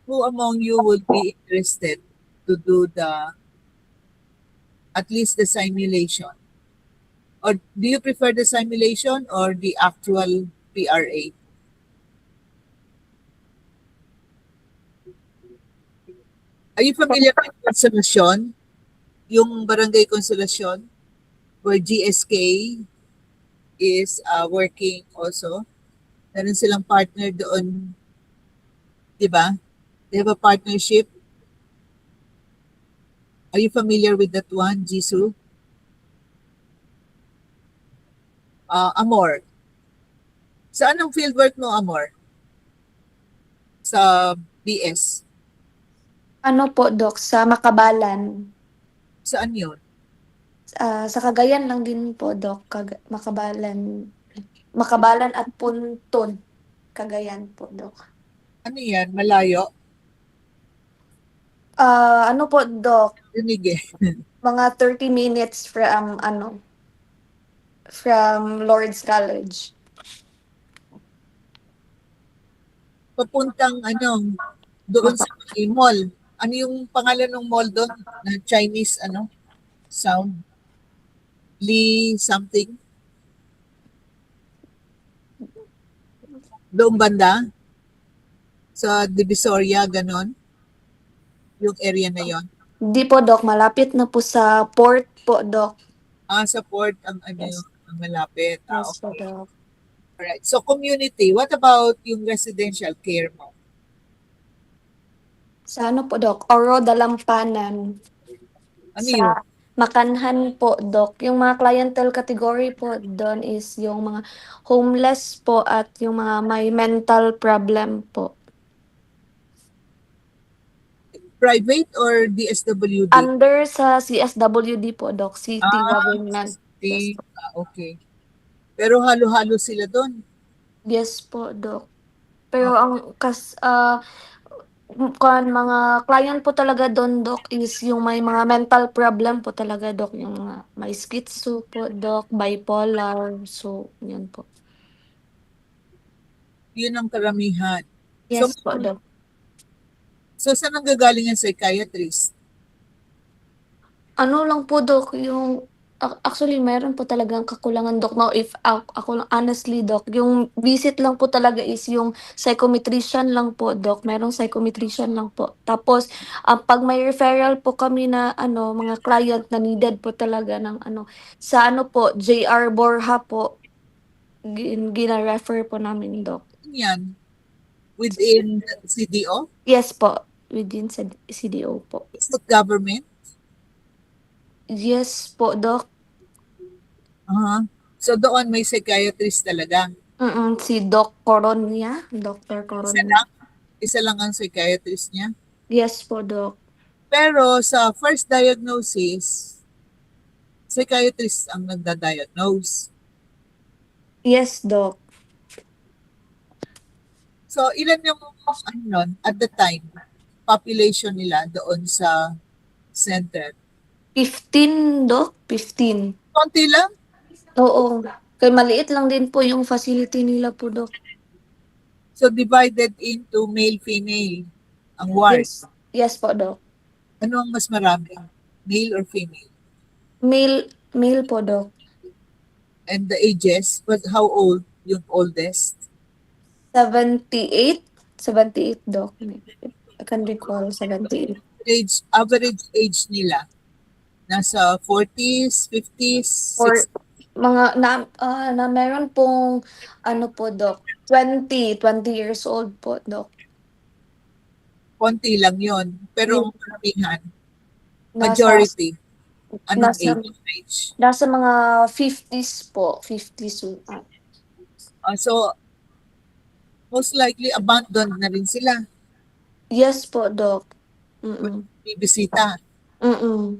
S2: Who among you would be interested to do at least the simulation? Or do you prefer the simulation or the actual PRA? Are you familiar with Consolacion? Yung Barangay Consolacion, where GSK is working also. Meron silang partner doon, di ba? They have a partnership. Are you familiar with that one, Jisoo? Amor. Saan ang fieldwork mo, Amor? Sa BS?
S5: Ano po, Doc, sa Makabalan.
S2: Saan yun?
S5: Sa Cagayan lang din po, Doc. Makabalan. Makabalan at Puntun. Cagayan po, Doc.
S2: Ano yan? Malayo?
S5: Ano po, Doc?
S2: Rinig eh.
S5: Mga 30 minutes from Lord's College.
S2: Papuntang doon sa mall. Ano yung pangalan ng mall doon? Na Chinese sound? Lee something? Doon banda? Sa Divisoria, ganon? Yung area na yon.
S5: Hindi po, Doc. Malapit na po sa port po, Doc.
S2: Sa port ang
S5: Yes.
S2: ang malapit.
S5: Yes po,
S2: Okay.
S5: Doc.
S2: Alright. So community, what about yung residential care mo?
S5: Sa ano po, Doc? Oro Dalampanan.
S2: Ano
S5: Sa
S2: yun?
S5: Makanhan po, Doc. Yung mga clientele category po doon is yung mga homeless po at yung mga may mental problem po.
S2: Private or DSWD?
S5: Under sa CSWD po, Doc. City Government. Yes po.
S2: Okay. Pero halo-halo sila doon.
S5: Yes po, Doc. Pero mga client po talaga doon, Doc, is yung may mga mental problem po talaga, Doc. Yung mga may schizo po, Doc, bipolar. So, yun po.
S2: Yun ang karamihan.
S5: Yes po, Doc.
S2: So, saan ang gagaling ang psychiatrist?
S5: Ano lang po, Doc, yung actually meron po talagang kakulangan, Doc. Now, if ako lang honestly, Doc, yung visit lang po talaga is yung psychometrician lang po, Doc. Merong psychometrician lang po. Tapos pag may referral po kami na mga client na needed po talaga ng sa po JR Borja po gina-refer po namin, Doc.
S2: Yan. Within CDO?
S5: Yes po, within sa CDO po.
S2: Is it government?
S5: Yes po, Doc.
S2: So doon may psychiatrist talaga.
S5: Si Doc Coronia, Dr. Coronia.
S2: Isa lang ang psychiatrist niya?
S5: Yes po, Doc.
S2: Pero sa first diagnosis, psychiatrist ang nagda-diagnose.
S5: Yes, Doc.
S2: So ilan yung at the time, population nila doon sa center?
S5: 15, Doc. 15.
S2: Konti lang?
S5: Oo. Kaya maliit lang din po yung facility nila po, Doc.
S2: So divided into male-female ang ward?
S5: Yes po, Doc.
S2: Ano ang mas marami? Male or female?
S5: Male po, Doc.
S2: And the ages? How old yung oldest?
S5: 78, Doc. I can recall 78.
S2: Average age nila? Nasa 40s, 50s,
S5: Or
S2: 60s?
S5: mga na meron pong ano po, Doc, 20 years old po, Doc.
S2: Konti lang yon. Pero ang
S5: Yung
S2: karamihan,
S5: nasa
S2: majority, anong
S5: nasa
S2: age?
S5: nasa mga 50s po, 50s.
S2: So, most likely abandoned na rin sila.
S5: Yes po, Doc. Mm.
S2: Bibisita.
S5: Mm.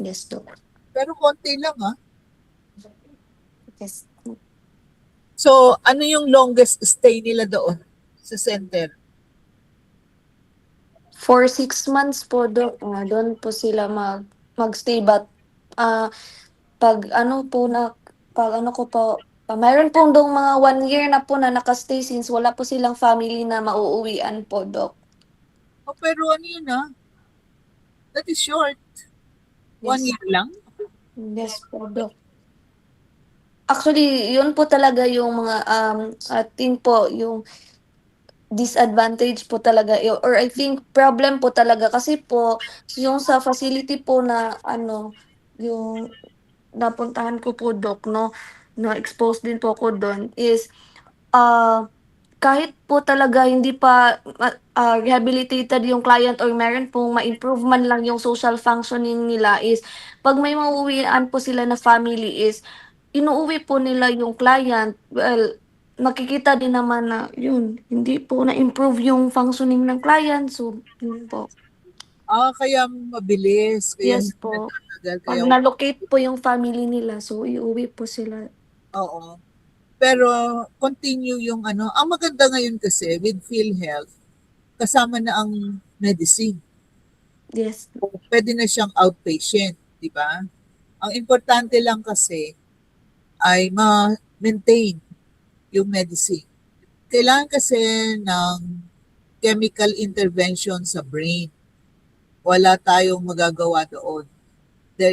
S5: Yes, Doc.
S2: Pero konti lang
S5: Yes.
S2: So, ano yung longest stay nila doon sa center?
S5: For 6 months po, Doc. Doon po sila magstay, but pag ano po na pag ano ko po, mayroon pong dong mga 1 year na po na nakastay since wala po silang family na mauuwian po, Doc.
S2: Oh, pero ano yun that is short. 1
S5: Yes.
S2: year lang?
S5: Yes po, Doc. Actually, yun po talaga yung mga I think po yung disadvantage po talaga or I think problem po talaga kasi po yung sa facility po na ano yung napuntahan ko po, Doc, no, na expose din po ako doon is kahit po talaga hindi pa rehabilitated yung client or meron pong ma-improve man lang yung social functioning nila is pag may mauuwian po sila na family is inuuwi po nila yung client. Well, nakikita din naman na yun, hindi po na-improve yung functioning ng client. So, yun po.
S2: Kaya mabilis. Kaya
S5: Yes
S2: hindi
S5: po.
S2: nagtatagal.
S5: Pag
S2: Kaya,
S5: na-locate po yung family nila, so iuwi po sila.
S2: oo. Pero continue yung ano. Ang maganda ngayon kasi with PhilHealth, kasama na ang medicine.
S5: Yes.
S2: Pwede na siyang outpatient, di ba? Ang importante lang kasi ay ma-maintain yung medicine. Kailangan kasi ng chemical intervention sa brain. Wala tayong magagawa doon. There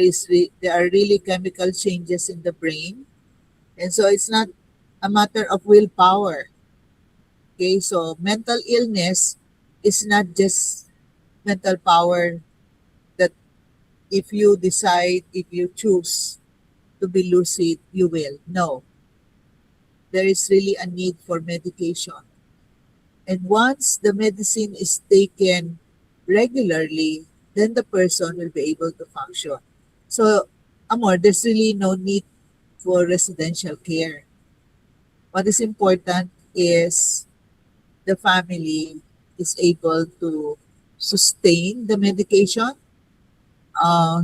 S2: are really chemical changes in the brain. And so it's not a matter of willpower. Okay, so mental illness is not just mental power that if you decide, if you choose to be lucid, you will. No. There is really a need for medication. And once the medicine is taken regularly, then the person will be able to function. So, Amor, there's really no need for residential care. What is important is the family is able to sustain the medication,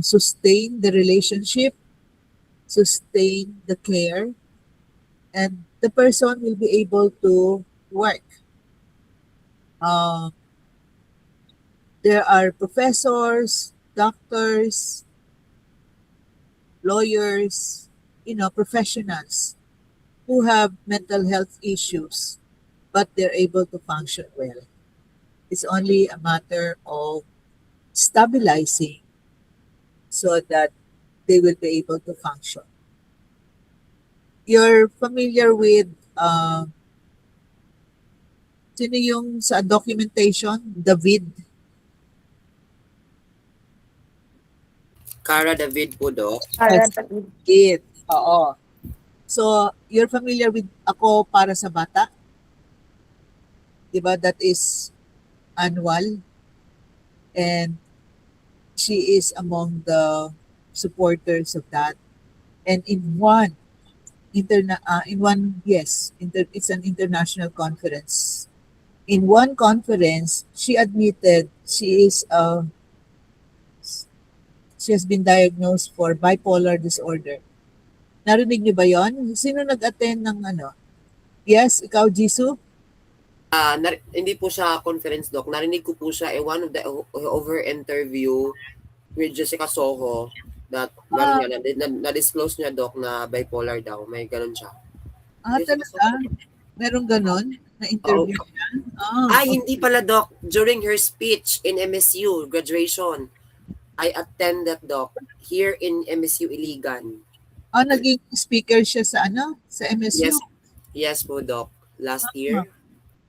S2: sustain the relationship, sustain the care, and the person will be able to work. There are professors, doctors, lawyers, professionals who have mental health issues, but they're able to function well. It's only a matter of stabilizing so that they will be able to function. You're familiar with sino yung sa documentation, David?
S1: Cara David po, Doc.
S2: David. Oo. So, you're familiar with Ako Para sa Bata? Diba? That is annual. And she is among the supporters of that. And it's an international conference. In one conference, she admitted she has been diagnosed for bipolar disorder. Narinig niyo ba yon? Sino nag-attend ng Yes, ikaw, Jisoo?
S1: Hindi po siya conference, Doc. Narinig ko po siya one of the over interview with Jessica Soho that na-disclose niya, Doc, na bipolar daw. May ganun siya.
S2: Talaga? Meron ganun? Na-interview niya?
S1: Hindi pala, Doc. During her speech in MSU graduation, I attended, Doc, here in MSU Iligan.
S2: Naging speaker siya sa sa MSU?
S1: Yes po, Doc. Last year.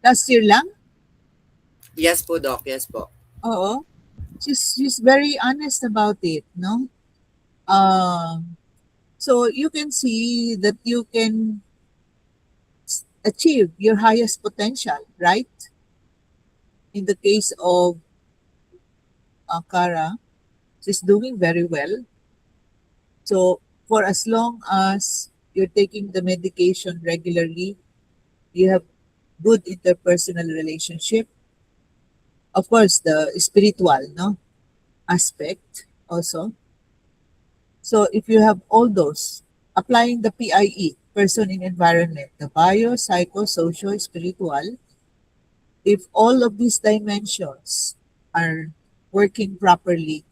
S2: Last year lang?
S1: Yes po, Doc. Yes po.
S2: Oo. She's very honest about it, no? So you can see that you can achieve your highest potential, right? In the case of Kara, she's doing very well. So for as long as you're taking the medication regularly, you have good interpersonal relationship. Of course, the spiritual, no, aspect also. So if you have all those, applying the PIE, person in environment, the bio, psycho, social, spiritual, if all of these dimensions are working properly,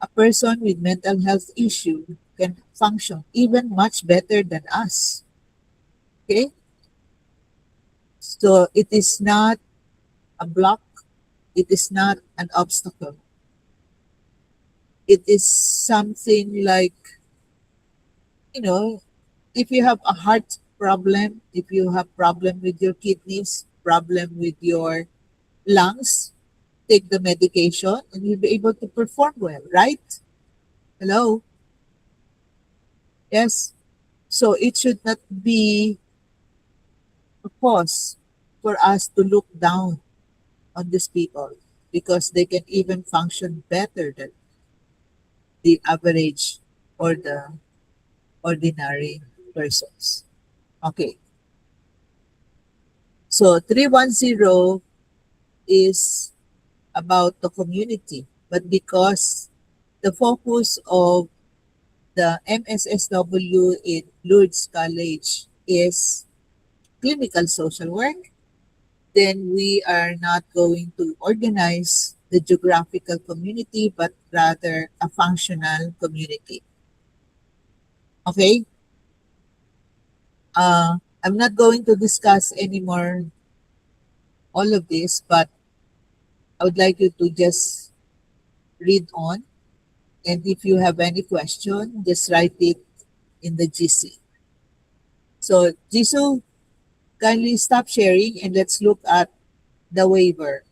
S2: a person with mental health issue can function even much better than us. Okay? So it is not a block, it is not an obstacle. It is something like, you know, if you have a heart problem, if you have problem with your kidneys, problem with your lungs, take the medication and you'll be able to perform well, right? Hello? Yes. So it should not be a cause for us to look down on these people because they can even function better than the average or the ordinary persons. Okay. So 310 is about the community, but because the focus of the MSSW in Lourdes College is clinical social work, then we are not going to organize the geographical community, but rather a functional community. Okay? I'm not going to discuss anymore all of this, but I would like you to just read on. And if you have any question, just write it in the GC. So, Jisoo, kindly stop sharing and let's look at the waiver.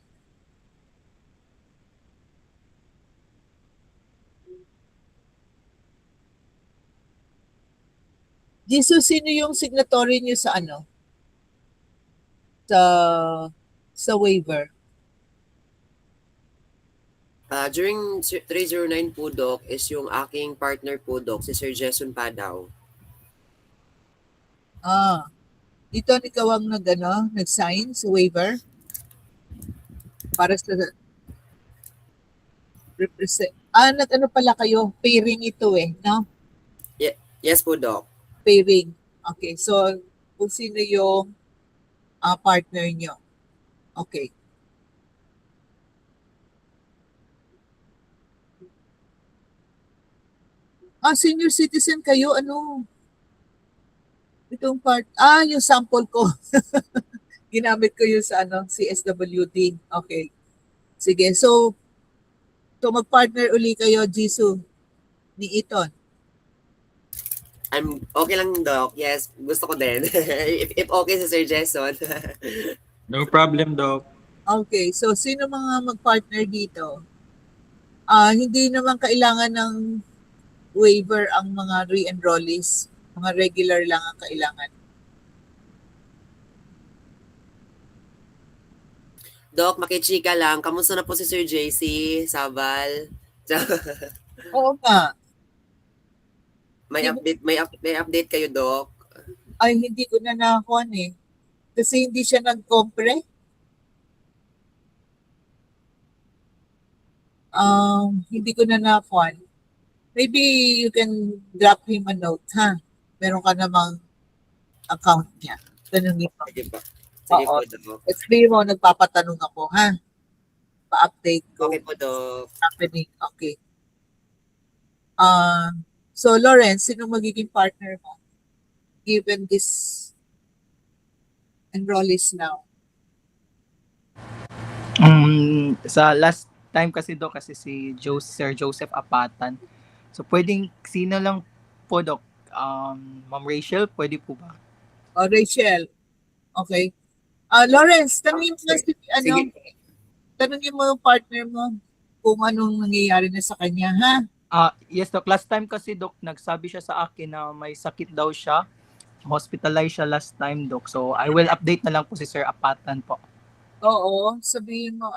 S2: Jisoo, sino yung signatory niyo sa ano? Sa waiver?
S1: During 309 po, Doc, is yung aking partner po, Doc, si Sir Jason Padaw.
S2: Ito ikaw ang nag-sign sa waiver para sa represent. Nag-ano pala kayo? Pairing ito no?
S1: Yes po, Doc.
S2: Pairing. Okay, so kung sino yung partner nyo. Okay. Senior citizen kayo, ano? Itong part, yung sample ko. Ginamit ko yung sa CSWD. Okay. Sige, so mag-partner uli kayo, Jisoo, ni Eton.
S1: I'm okay lang, Doc. Yes, gusto ko din. if okay si Sir Jason.
S12: No problem, Doc.
S2: Okay, so sino mga mag-partner dito? Hindi naman kailangan ng waiver ang mga re-enrollees. Mga regular lang ang kailangan.
S1: Doc, makichika lang. Kamusta na po si Sir JC Sabal?
S2: Oo nga.
S1: May update kayo, Doc?
S2: Ay, hindi ko na nakakuha eh. Kasi hindi siya nag-compre. Hindi ko na nakakuha. Maybe you can drop him a note, ha? Meron ka namang account niya. Tanungin mo.
S1: Sige po. Sige po, Doc.
S2: Explain mo, nagpapatanong ako, ha? Pa-update ko.
S1: Okay po, Doc.
S2: Happening. Okay. So, Lawrence, sino magiging partner mo? Given this enrollees now.
S6: Sa last time kasi, Doc, kasi si Sir Joseph Apatan. So, pwedeng sino lang po, Doc? Ma'am Rachel, pwede po ba?
S2: Rachel. Okay. Lawrence, tanungin mo si,
S1: Sige.
S2: tanungin mo yung partner mo. kung anong nangyayari na sa kanya, ha?
S6: Yes, Doc. Last time kasi, Doc, nagsabi siya sa akin na may sakit daw siya. Hospitalized siya last time, Doc. So, I will update na lang po si Sir Apatan po.
S2: Oo, sabihin mo,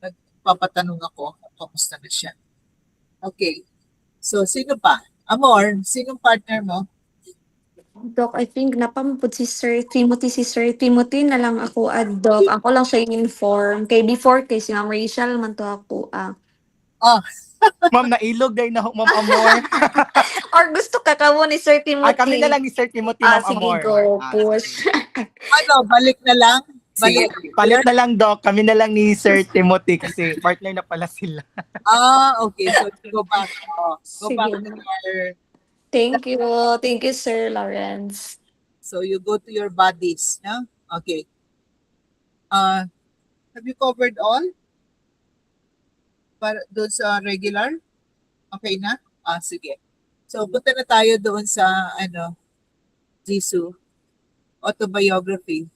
S2: nagpapatanong ako, kamusta na siya. Okay. So, sino pa? Amor, sinong partner mo?
S5: Doc, I think napampud si Sir Timothy. Si Sir Timothy na lang ako Doc. Ako lang siya inform. Kay before, kay si Ma'am Rachel man to ako
S2: Oh,
S6: Ma'am, nailog dahil na Ma'am Amor.
S5: Or gusto ka kamo ni Sir Timothy?
S6: Kami na lang ni Sir Timothy, Ma'am
S5: Sige,
S6: Amor.
S5: go. Push.
S2: balik na lang?
S6: Sige, palit na lang, Doc. Kami na lang ni Sir Timothy kasi partner na pala sila.
S2: Okay. So, go back. Go
S5: Sige.
S2: back to your...
S5: Thank you. Thank you, Sir Lawrence.
S2: So, you go to your bodies. No? Okay. Have you covered all? Para doon sa regular? Okay na? Sige. So, punta na tayo doon sa, Jisoo. Autobiography.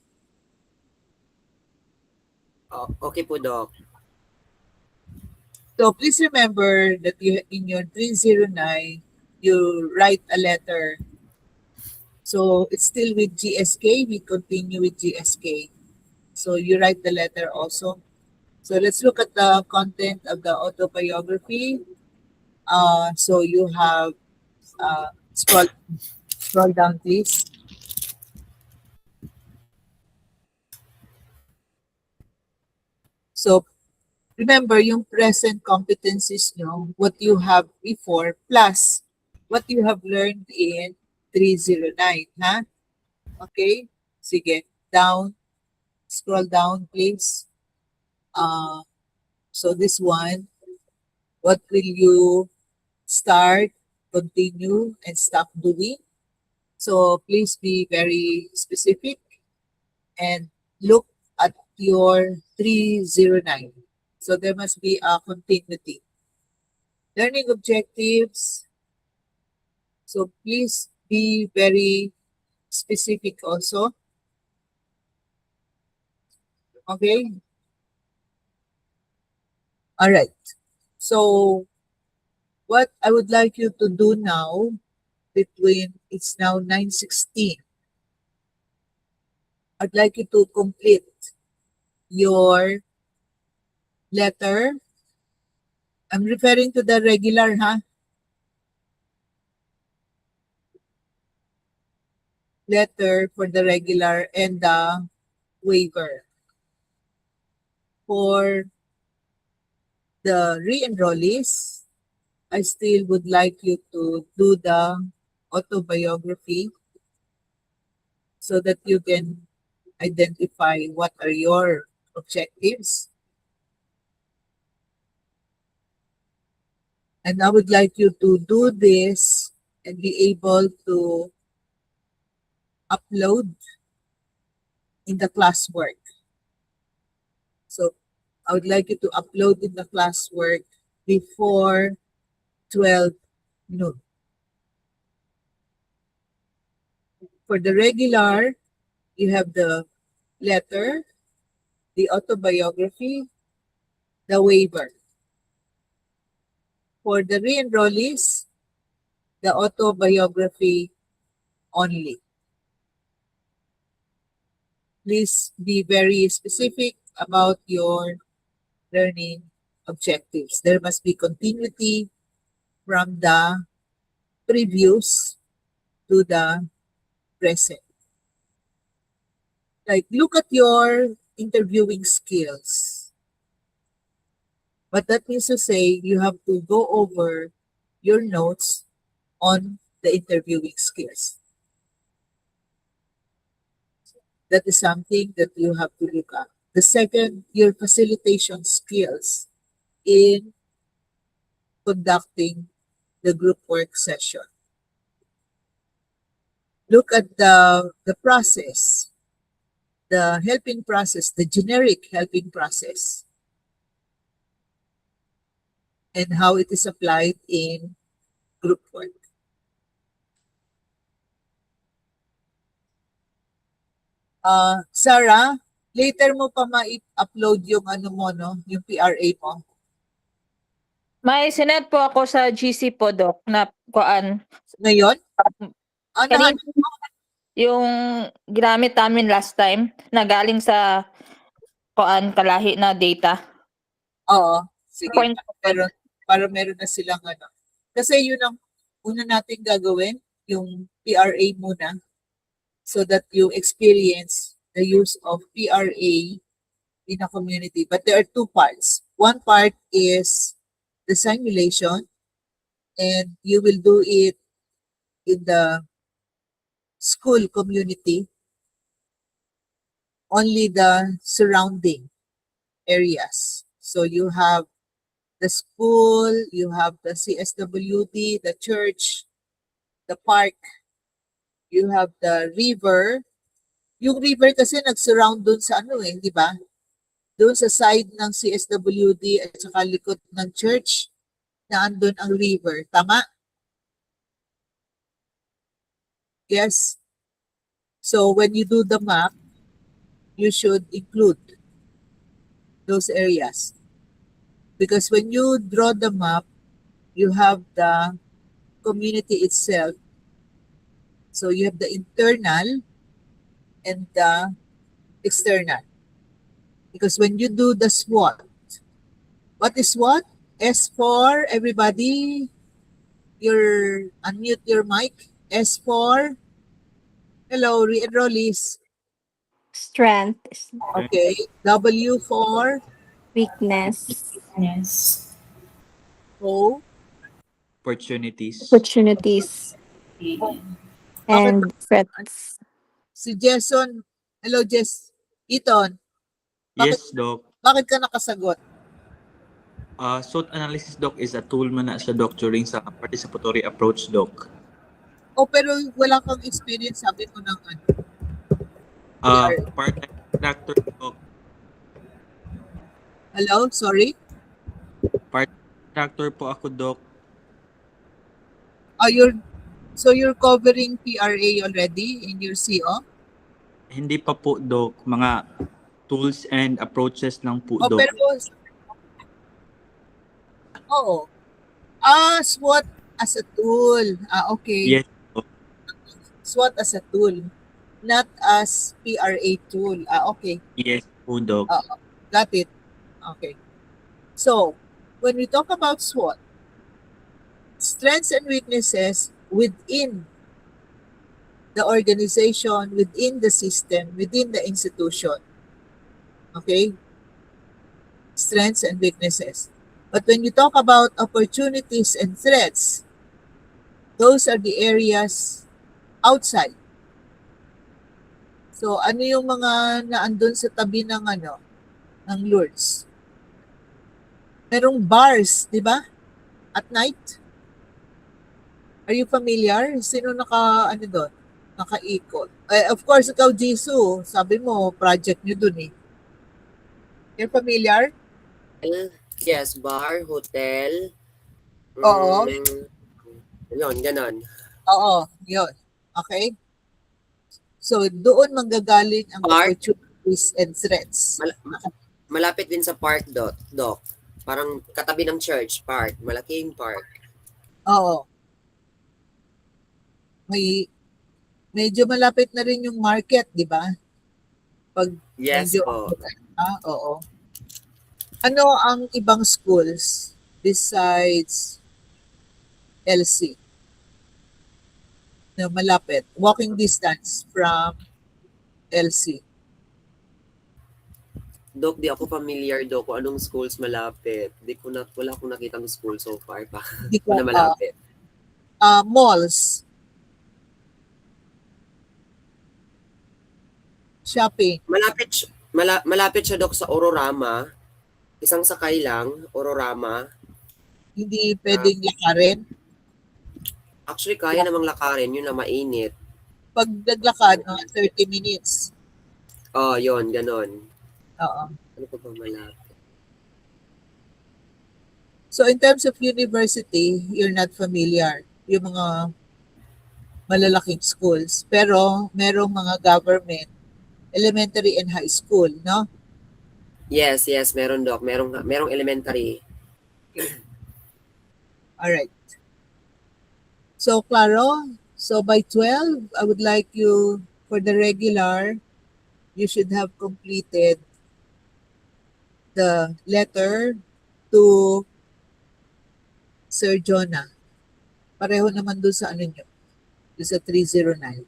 S1: Okay po, Doc.
S2: So, please remember that in your 309, you write a letter. So, it's still with GSK. We continue with GSK. So, you write the letter also. So, let's look at the content of the autobiography. So, you have, scroll down, please. So, remember yung present competencies nyo, what you have before, plus what you have learned in 309, ha? Okay? Sige, down. Scroll down, please. So this one, what will you start, continue, and stop doing? So please be very specific and look at your 309. So there must be a continuity. Learning objectives. So please be very specific also. Okay. All right. So what I would like you to do now, it's now 9:16. I'd like you to complete your letter. I'm referring to the regular, ha? Letter for the regular and the waiver. For the re-enrollees, I still would like you to do the autobiography so that you can identify what are your objectives. And I would like you to do this and be able to upload in the classwork. So I would like you to upload in the classwork before 12 noon. For the regular, you have the letter, the autobiography, the waiver. For the re-enrollees, the autobiography only. Please be very specific about your learning objectives. There must be continuity from the previous to the present. Like, look at your interviewing skills. But that means to say you have to go over your notes on the interviewing skills. That is something that you have to look at. The second, your facilitation skills in conducting the group work session. Look at the process, the helping process, the generic helping process, and how it is applied in group work. Sarah, later mo pa ma-upload yung ano mo, no? Yung PRA mo.
S9: May sinend po ako sa GC po, Doc, na kuan.
S2: Ngayon?
S9: Kanina yung ginamit namin last time na galing sa kuan kalahi na data.
S2: Oo, sige.
S9: Point.
S2: Para meron na silang ano. Kasi yun ang una nating gagawin, yung PRA muna, so that you experience the use of PRA in a community. But there are two parts. One part is the simulation, and you will do it in the school community, only the surrounding areas. So you have the school, you have the CSWD, the church, the park, you have the river. Yung river kasi nag-surround dun sa ano eh, di ba? Doon sa side ng CSWD at saka likod ng church na andun ang river. Tama? Yes. So when you do the map, you should include those areas. Because when you draw the map, you have the community itself. So you have the internal and the external. Because when you do the SWOT, what is SWOT? S for everybody, unmute your mic. S for, hello, re-enrollees.
S7: Strength,
S2: Okay. W for,
S7: weakness,
S8: Yes.
S2: O.
S12: Opportunities.
S7: opportunities, and threats.
S2: Si Jason, hello Jess, Eton,
S12: Yes, Doc.
S2: bakit ka nakasagot?
S12: SWOT analysis, Doc, is a tool man na siya, Doc, during sa participatory approach, Doc.
S2: O pero wala kang experience, sabi mo ng ano.
S12: Part-time contractor, Doc.
S2: Hello, sorry?
S12: Contractor po ako, Doc.
S2: So you're covering PRA already in your CO?
S12: Hindi pa po, Doc. Mga tools and approaches lang po,
S2: O
S12: Doc.
S2: pero, oo. SWOT as a tool. Okay.
S12: Yes, Doc.
S2: SWOT as a tool, not as PRA tool. Okay.
S12: Yes po, Doc.
S2: Got it. Okay. So, when we talk about SWOT, strengths and weaknesses within the organization, within the system, within the institution. Okay? Strengths and weaknesses. But when you talk about opportunities and threats, those are the areas outside. So, ano yung mga naandun sa tabi ng ng Lourdes? Merong bars, di ba? At night. Are you familiar? Sino doon? Nakaikot. Of course, ikaw, Jisoo, sabi mo, project nyo dun eh. You're familiar?
S1: Yes, bar, hotel.
S2: Oo.
S1: Yun, ganon.
S2: Oo, yun. Okay? So, doon manggagaling ang
S1: Park?
S2: opportunities and threats.
S1: Malapit din sa park, Doc. Parang katabi ng church, park. Malaking park.
S2: Oo. Medyo malapit na rin yung market, di ba? Pag
S1: Yes
S2: medyo,
S1: po.
S2: oo. Ano ang ibang schools besides LC na malapit? Walking distance from LC.
S1: Doc, di ako familiar, Doc, kung anong schools malapit. Wala akong nakitang school so far pa.
S2: Di ko,
S1: na malapit.
S2: malls. Shopping.
S1: Malapit siya, Doc, sa Ororama. Isang sakay lang, Ororama.
S2: Hindi pwedeng lakarin.
S1: Actually, kaya namang lakarin, yun na mainit.
S2: Pag naglakad, 30 minutes.
S1: Yun, ganon.
S2: Oo.
S1: Ano pa ba malapit?
S2: So in terms of university, you're not familiar. Yung mga malalaking schools. Pero merong mga government, elementary and high school, no?
S1: Yes, meron, Doc. Merong elementary.
S2: All right. So, Claro, so by 12, I would like you, for the regular, you should have completed the letter to Sir Jonah. Pareho naman doon sa ano nyo, doon sa 309.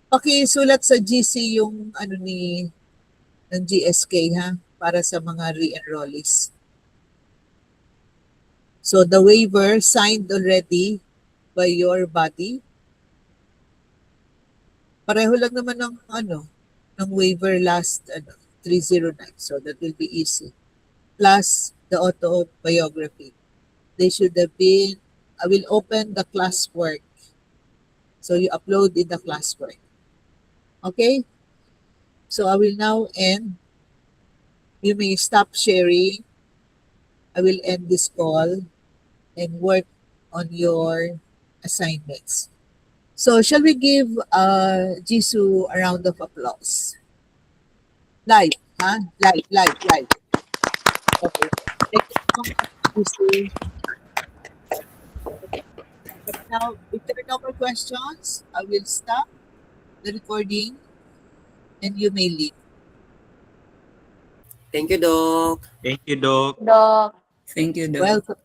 S2: Pakisulat sa GC yung ano ng GSK ha, para sa mga re-enrollees. So the waiver signed already by your body. Pareho lang naman ng waiver last 309. So that will be easy. Plus the autobiography. They should have been, I will open the classwork. So you upload in the classwork. Okay? So I will now end. You may stop sharing. I will end this call and work on your assignments. So shall we give Jisoo a round of applause? Live, huh? Live. Okay. Thank you so much, Jisoo. Now, if there are no more questions, I will stop the recording and you may leave.
S1: Thank you, Doc.
S12: Thank you, Doc.
S7: Doc.
S3: Thank you, Doc.
S2: Welcome.